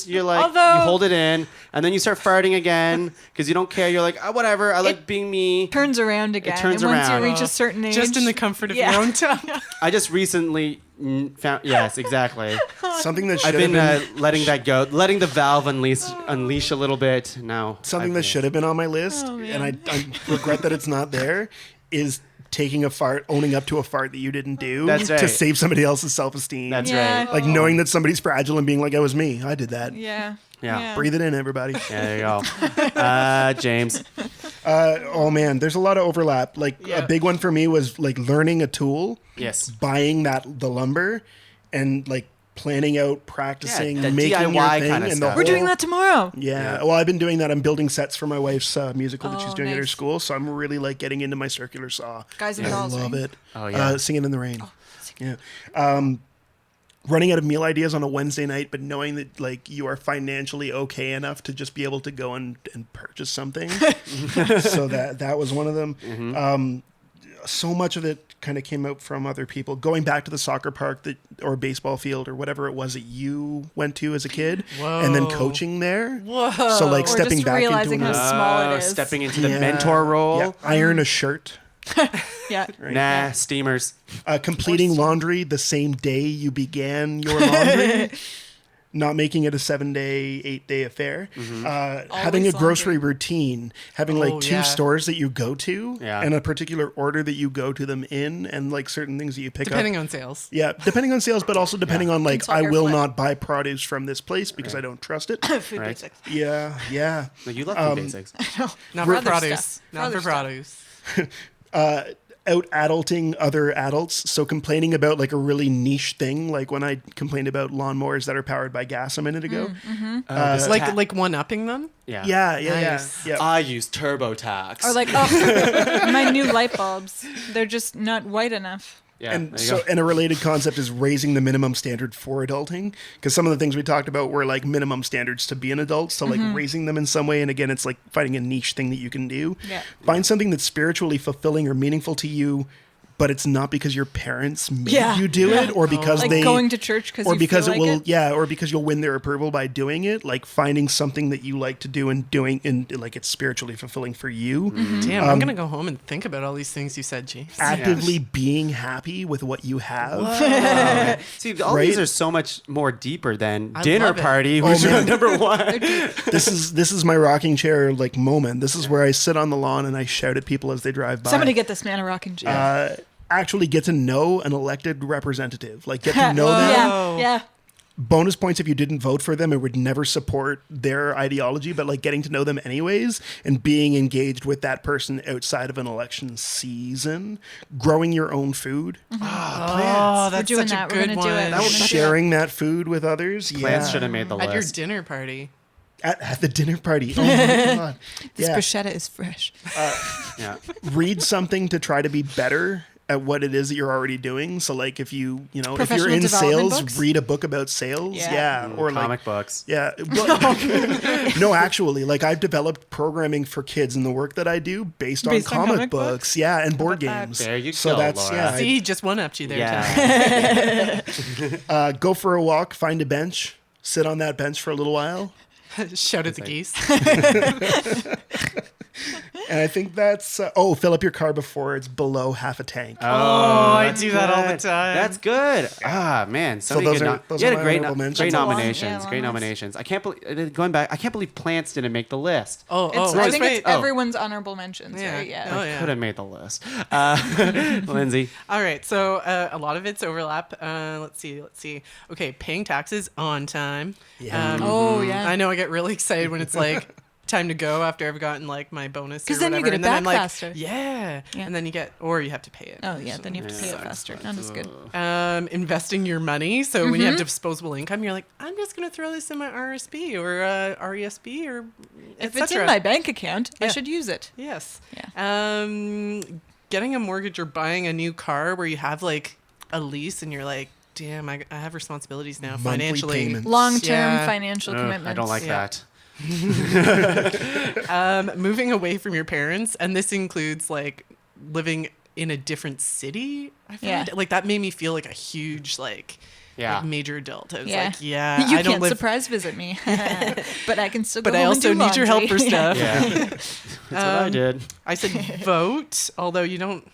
you're like, Although- you hold it in, and then you start farting again because you don't care. You're like, whatever, I like being me. Turns around again. turns and once around. you reach a certain age. Just in the comfort of Yeah. your own tub. I just recently found, yes, exactly. Something that I've should have been been letting that go, letting the valve unleash a little bit. Now, something that should have been on my list, Oh, and I regret that it's not there, is taking a fart, owning up to a fart that you didn't do That's right. to save somebody else's self-esteem. That's Yeah. right. like knowing that somebody's fragile and being like, "It was me. I did that." Yeah. Yeah. Breathe it in, everybody. Yeah, there you go. James. Oh man, there's a lot of overlap. Like Yeah. a big one for me was like learning a tool, Yes. buying the lumber, and like planning out, practicing, Yeah, the making DIY your thing, kinda and stuff. We're doing that tomorrow. Yeah, well, I've been doing that. I'm building sets for my wife's musical that she's Oh, doing at her nice. school, so I'm really like getting into my circular saw. Guys and I dolls, love right? it. Oh, yeah. Singing in the Rain. Yeah. Running out of meal ideas on a Wednesday night, but knowing that like you are financially okay enough to just be able to go and purchase something. So that was one of them. Mm-hmm. So much of it kind of came out from other people. Going back to the soccer park or baseball field or whatever it was that you went to as a kid, and then Whoa. coaching there. Whoa. So like Or stepping just back realizing into how small it is. Stepping into the Yeah. mentor role. Yeah, iron a shirt. Yeah. Nah, steamers. Completing laundry the same day you began your laundry. Not making it a 7-day, 8-day affair. Having a Always grocery laundry. routine. Having like Oh, two yeah. stores that you go to Yeah. and a particular order that you go to them in, and like certain things that you pick Depending up. on sales. Yeah, depending on sales, but also depending on like, I Soccer will flip. not buy produce from this place because I don't trust it. Food Right. basics. Yeah. No, you love food basics. Not For for other produce. stuff. For Not other for stuff. produce. Out adulting other adults. So complaining about like a really niche thing, like when I complained about lawnmowers that are powered by gas a minute ago. Like one-upping them? Yeah. Yeah. Nice. I use TurboTax. Or like, oh, my new light bulbs. They're just not white enough. yeah, And there you so, go. and a related concept is raising the minimum standard for adulting, because some of the things we talked about were like minimum standards to be an adult. So like raising them in some way, and again, it's like finding a niche thing that you can do. Yeah. Find something that's spiritually fulfilling or meaningful to you, but it's not because your parents made Yeah. you do it, or because Like they going to church because or you because feel it like will, yeah, or because you'll win their approval by doing it. Like finding something that you like to do and doing, and like it's spiritually fulfilling for you. Damn, I'm going to go home and think about all these things you said, James. Actively being happy with what you have. See, all Right? these are so much more deeper than I dinner love it. party, which man. is number one. This is my rocking chair like moment. This is where I sit on the lawn and I shout at people as they drive by. Somebody get this man a rocking chair. Actually get to know an elected representative. Like get to know them. Yeah. Yeah. Bonus points if you didn't vote for them and would never support their ideology, but like getting to know them anyways and being engaged with that person outside of an election season. Growing your own food. Oh, We're that's doing such that. a We're good gonna do one. it. We're gonna do it. Sharing that food with others. Plants Yeah. should have made the At your list. dinner party. At the dinner party. Oh my God. This Yeah. bruschetta is fresh. Yeah. Read something to try to be better at what it is that you're already doing. So like if you're Professional in development sales, books? read a book about sales. Yeah. Yeah. Or like Comic books. yeah. Well, no, actually, like I've developed programming for kids in the work that I do based on Based on comic comic books. books? Yeah, and board about that? games. There you so go, that's Laura. yeah. See, just one-upped you there, Tom. Yeah. Go for a walk, find a bench, sit on that bench for a little while. Shout at the geese. And I think that's fill up your car before it's below half a tank. I that's do that all the good. time. That's good. Ah, man. So many those good are- those you are had my great, honorable mentions. great That's a long- nominations. yeah, Great long list. nominations. I can't believe going back. I can't believe plants didn't make the list. Oh, I think wait. it's everyone's honorable mentions, Yeah. right? Yeah. Oh, yeah. Could have made the list. Lindsay. All right, so a lot of it's overlap. Let's see. Okay, paying taxes on time. Yeah. Oh, yeah. I know I get really excited when it's like time to go after I've gotten like my bonus. 'Cause or then you whatever, get it and then back I'm like, faster. Yeah. Yeah. And then you get, or you have to pay it. Oh, yeah. Then you have to pay it faster. Not as good. Investing your money. So when you have Mm-hmm. disposable income, you're like, I'm just gonna throw this in my RSP or RESP or If et it's in cetera. my bank account, I Yeah. should use it. Yes. Yeah. Getting a mortgage or buying a new car where you have like a lease and you're like, damn, I have responsibilities now Monthly financially. payments. Long-term Yeah. financial commitments. I don't like Yeah. that. Moving away from your parents, and this includes like living in a different city. I find Yeah. like that made me feel like a huge Yeah. major adult. I was Yeah. like, yeah, You I don't can't live, surprise visit me, but I can still but go I home also and do need your help for laundry. stuff. Yeah. That's what I did. I said vote, although you don't.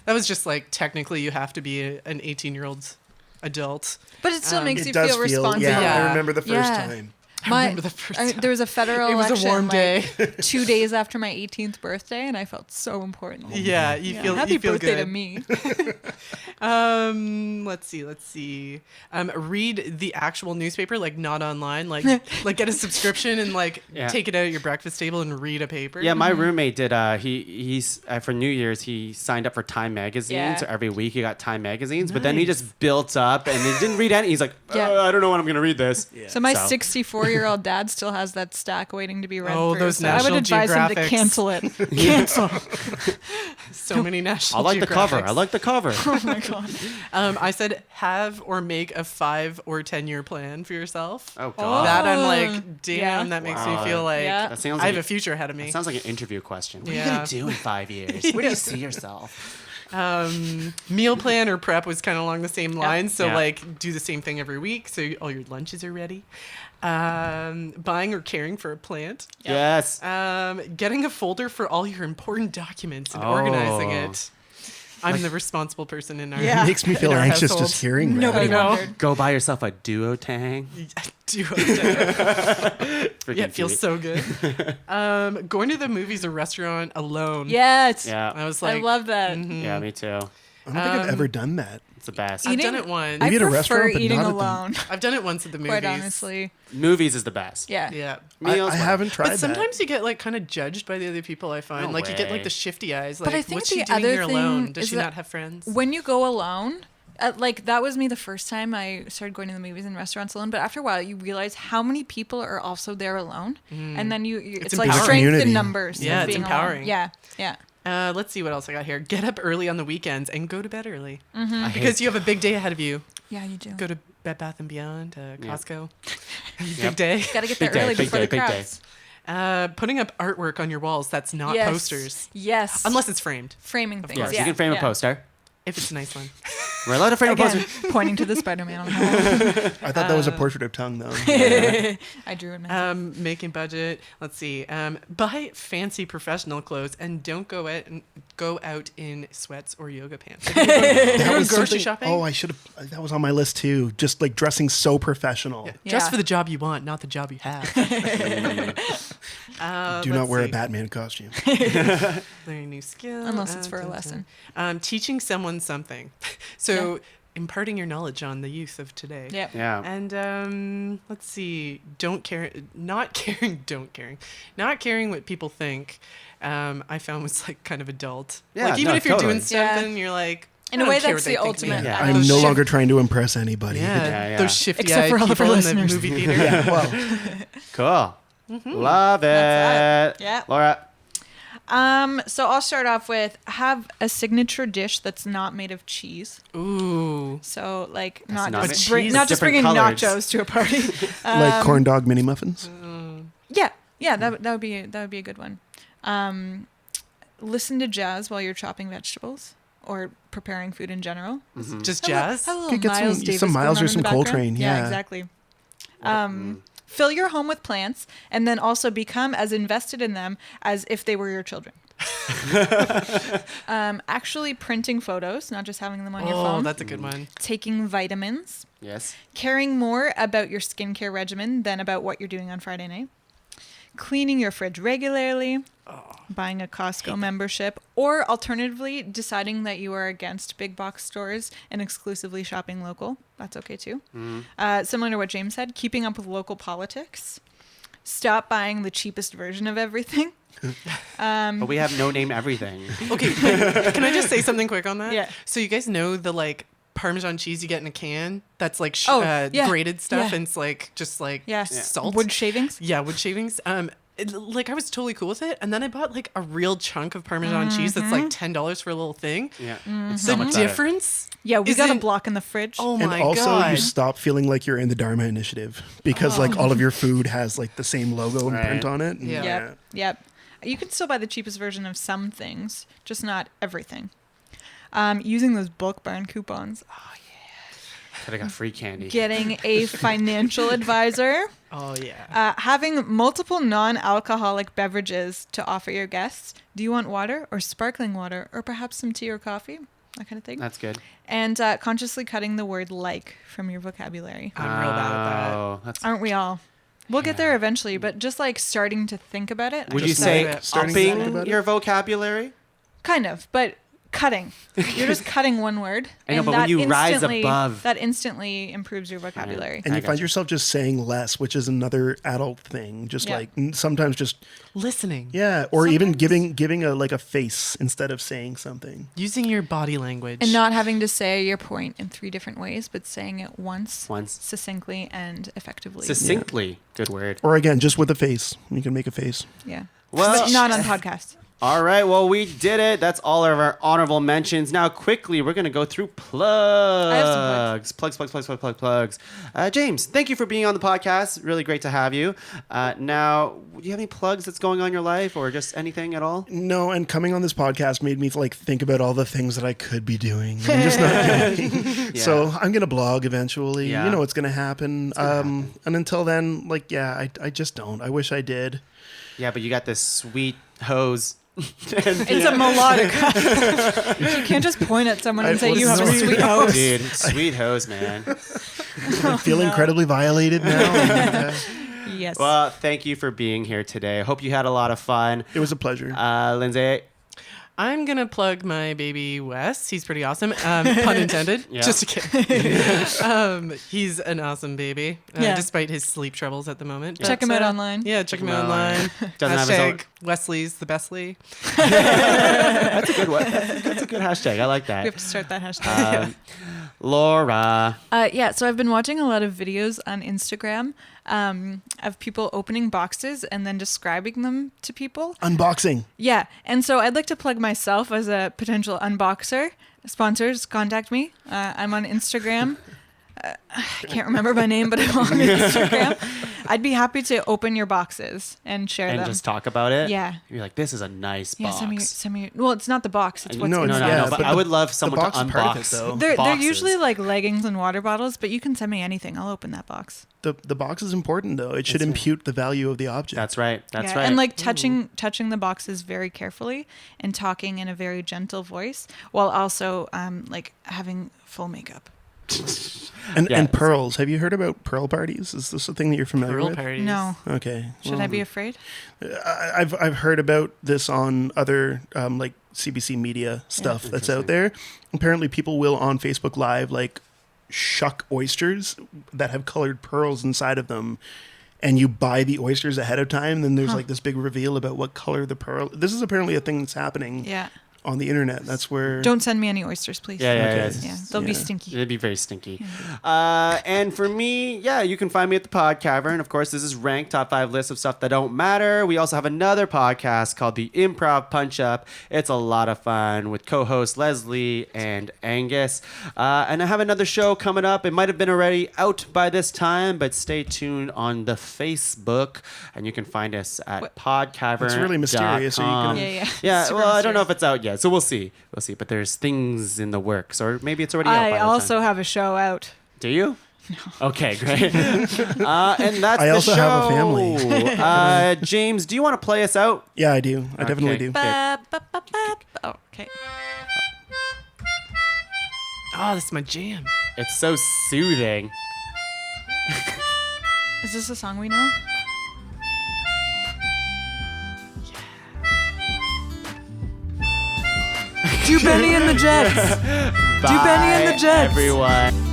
That was just like technically you have to be an 18-year-old adult. But it still makes It you does feel responsible. Yeah, Yeah. I remember the first Yeah. time. I remember the first time. There was a federal It was a election warm day. 2 days after my 18th birthday, and I felt so important. Yeah, you Yeah. feel Happy you feel birthday good. to me. Let's see. Read the actual newspaper, like not online, like get a subscription and like Yeah. take it out at your breakfast table and read a paper. Yeah, my roommate did. He's for New Year's he signed up for Time magazine. Yeah. So every week he got Time magazines. But then he just built up and he didn't read any. He's like, Yeah. I don't know when I'm gonna read this. So my 64-year-old dad still has that stack waiting to be read Oh, through. those so I would National advise him to Geographics. cancel it. Cancel. So many national. I like the cover. Geographics. I like the cover. Oh my god. I said have or make a 5 or 10-year plan for yourself. Oh god. That I'm like, damn, Yeah. that makes Wow. me feel like Yeah. That sounds I have like a future ahead of me. That sounds like an interview question. What are you Yeah. gonna do in 5 years? Where do you see yourself? Meal plan or prep was kind of along the same lines. So Yeah. like do the same thing every week. So all your lunches are ready. Buying or caring for a plant. Yes. Getting a folder for all your important documents and organizing Oh. it. I'm the responsible person in our Yeah. It makes me feel in our anxious household. just hearing that. Nobody I know. wondered. Go buy yourself a duotang. Freaking Yeah, it feels cute. so good. Going to the movies or restaurant alone. Yes. Yeah. I was I like, love that. Yeah, me too. I don't think I've ever done that. It's the best. I've done Eating- it once. I Maybe at a prefer restaurant, but eating not at the- alone. I've done it once at the movies. Quite honestly. Movies is the best. Yeah. Yeah. Meals. I haven't tried But sometimes you get like kind of judged by the other people. I find No like you get way. like the shifty eyes. Like, But I think what's the she doing other here alone? thing Does is she that not have friends? When you go alone, like that was me the first time I started going to the movies and restaurants alone. But after a while, you realize how many people are also there alone, and then it's like empowering. strength Community. in numbers. Yeah, of it's being empowering. Alone. Yeah, yeah. Let's see what else I got here. Get up early on the weekends and go to bed early I because hate- you have a big day ahead of you. Yeah, you do. Go to Bed Bath and Beyond, Costco. Big Yep. day. Got to get there Big day, early big before day, the big day. crowds. Putting up artwork on your walls that's not Yes. posters, Yes. unless it's framed. framing things. Yes, yeah. you can frame a yeah. poster. If it's a nice one. We're allowed to frame a Again, poster. pointing to the Spider-Man on the wall. I thought that was a portrait of Tuong, though. I drew it myself. Making budget. Let's see. Buy fancy professional clothes and don't go out in sweats or yoga pants. Have you ever That gone was grocery something- shopping? Oh, I should have. That was on my list too. Just like dressing so professional. Just Yeah. for the job you want, not the job you have. Do not let's wear a see. Batman costume. Learning new skill. Unless it's for a lesson. Teaching someone something. So imparting your knowledge on the youth of today. Yeah. Yeah. And let's see. Not caring what people think. I found was like kind of adult. Yeah, like even no, if you're totally. doing something, you're like. In I a don't way, care that's what they the think of me. ultimate. Yeah. I'm Those no shift- longer trying to impress anybody. Yeah, Yeah, yeah. those shifty Except for all of our people in the listeners. movie theater. Yeah, well, Cool. Love it. That's that. Yeah. Laura. So I'll start off with have a signature dish that's not made of cheese. Ooh. So like not not made- just cheese not is just different bringing colors. nachos to a party. like corn dog mini muffins. Yeah, that would be a good one. Listen to jazz while you're chopping vegetables or preparing food in general. Just jazz? Have a little Could get Miles some Davis Miles going or on in some the background. Coltrane, yeah. exactly. Fill your home with plants and then also become as invested in them as if they were your children. Actually printing photos, not just having them on your Oh, phone. that's a good one. Taking vitamins. Yes. Caring more about your skincare regimen than about what you're doing on Friday night. Cleaning your fridge regularly. Buying a Costco membership. Or alternatively, deciding that you are against big box stores and exclusively shopping local. That's okay too. Similar to what James said, keeping up with local politics. Stop buying the cheapest version of everything. But we have no name everything. Okay, but can I just say something quick on that? Yeah. So you guys know the like Parmesan cheese you get in a can that's like yeah. grated stuff Yeah. and it's like just like Yeah. salt. Wood shavings. Yeah, wood shavings. Like I was totally cool with it, and then I bought like a real chunk of Parmesan cheese that's like $10 for a little thing. Yeah. Mm-hmm. It's so The much better. difference. Yeah, we got a isn't- block in the fridge. Oh And my also, god! you stop feeling like you're in the Dharma Initiative because like all of your food has like the same logo and Right. print on it. And Yeah. Yep. You can still buy the cheapest version of some things, just not everything. Using those bulk barn coupons. Could have got free candy. Getting a financial advisor. Oh yeah. Having multiple non-alcoholic beverages to offer your guests. Do you want water or sparkling water or perhaps some tea or coffee? That kind of thing. That's good. And consciously cutting the word like from your vocabulary. I'm real bad at that. Oh, that's. Aren't we all? We'll get there eventually, but just like starting to think about it. Would you Just say like starting to think upping about it? your vocabulary? Kind of, but cutting. You're just cutting one word. I know, and but when that you rise instantly- above- that instantly improves your vocabulary. And I you find gotcha. yourself just saying less, which is another adult thing. Just Yeah. like sometimes just Listening. yeah, or even giving a like a face instead of saying something. Using your body language. And not having to say your point in 3 different ways, but saying it once, Once. succinctly, and effectively. Succinctly. Good word. Or again, just with a face. You can make a face. Yeah. Well- But not on podcast. All right, well, we did it. That's all of our honorable mentions. Now, quickly, we're going to go through plugs. I have some Plugs. James, thank you for being on the podcast. Really great to have you. Now, do you have any plugs that's going on in your life or just anything at all? No, and coming on this podcast made me like think about all the things that I could be doing. I'm just not doing. So I'm gonna blog eventually. Yeah. You know what's gonna happen. And until then, like I just don't. I wish I did. Yeah, but you got this sweet hose. It's a melodic. You can't just point at someone and I- say what you is have a this? sweet house. Dude, sweet hose, man. I feel incredibly violated now. And, Yes. Well, thank you for being here today. I hope you had a lot of fun. it was a pleasure. Lindsay, I'm gonna plug my baby Wes. He's pretty awesome. Pun intended. Yeah. Just a kid. He's an awesome baby, Yeah. despite his sleep troubles at the moment. Check him out online. Yeah, check him out him out online. Doesn't have his own- Hashtag Wesley's the bestly. That's a good one. That's a good hashtag. I like We that. have to start that hashtag. Laura. Yeah, so I've been watching a lot of videos on Instagram of people opening boxes and then describing them to people. Unboxing. Yeah, and so I'd like to plug myself as a potential unboxer. Sponsors, contact me. I'm on Instagram. I can't remember my name, but I'm on Instagram. I'd be happy to open your boxes and share And them. just talk about it. Yeah. You're like, this is a nice Yeah, box. send me. Well, it's not the box. It's what's No, No, inside. no, Yeah, no. But but I the- would love someone to box is part of it, unbox. though. They're boxes. usually like leggings and water bottles, but you can send me anything. I'll open that box. The box is important though. It should That's right. impute the value of the object. That's right. That's Yeah, right. And like touching the boxes very carefully and talking in a very gentle voice, while also like having full makeup. And Yeah, and it's- pearls. Have you heard about pearl parties? Is this a thing that you're familiar Pearl with? parties. No, Okay. should I be afraid? I've heard about this on other like CBC media stuff that's out there. Apparently, people will on Facebook Live like shuck oysters that have colored pearls inside of them, and you buy the oysters ahead of time. Then there's like this big reveal about what color the pearl. This is apparently a thing that's happening Yeah. on the internet. That's where. Don't send me any oysters, please. Yeah, yeah, Okay. yeah. Yeah, they'll be Yeah. stinky. It'd be very stinky. And for me, yeah, you can find me at the Pod Cavern. Of course, this is ranked top 5 list of stuff that don't matter. We also have another podcast called the Improv Punch Up. It's a lot of fun with co-hosts Leslie and Angus. And I have another show coming up. It might have been already out by this time, but stay tuned on the Facebook, and you can find us at What? podcavern.com. It's really mysterious, so you can- Yeah. Yeah, Super well, I don't know if mysterious. it's out yet, so we'll see. We'll see. But there's things in the works, or maybe it's already out. I by the also time. have a show out. Do you? No. Okay, great. And that's I the also show. have a family. James, do you want to play us out? Yeah, I do. I definitely Okay. do. Ba, ba, ba, Okay. Oh, this is my jam. It's so soothing. Is this a song we know? Do Benny and the Jets. Bye, Benny and the Jets. everyone.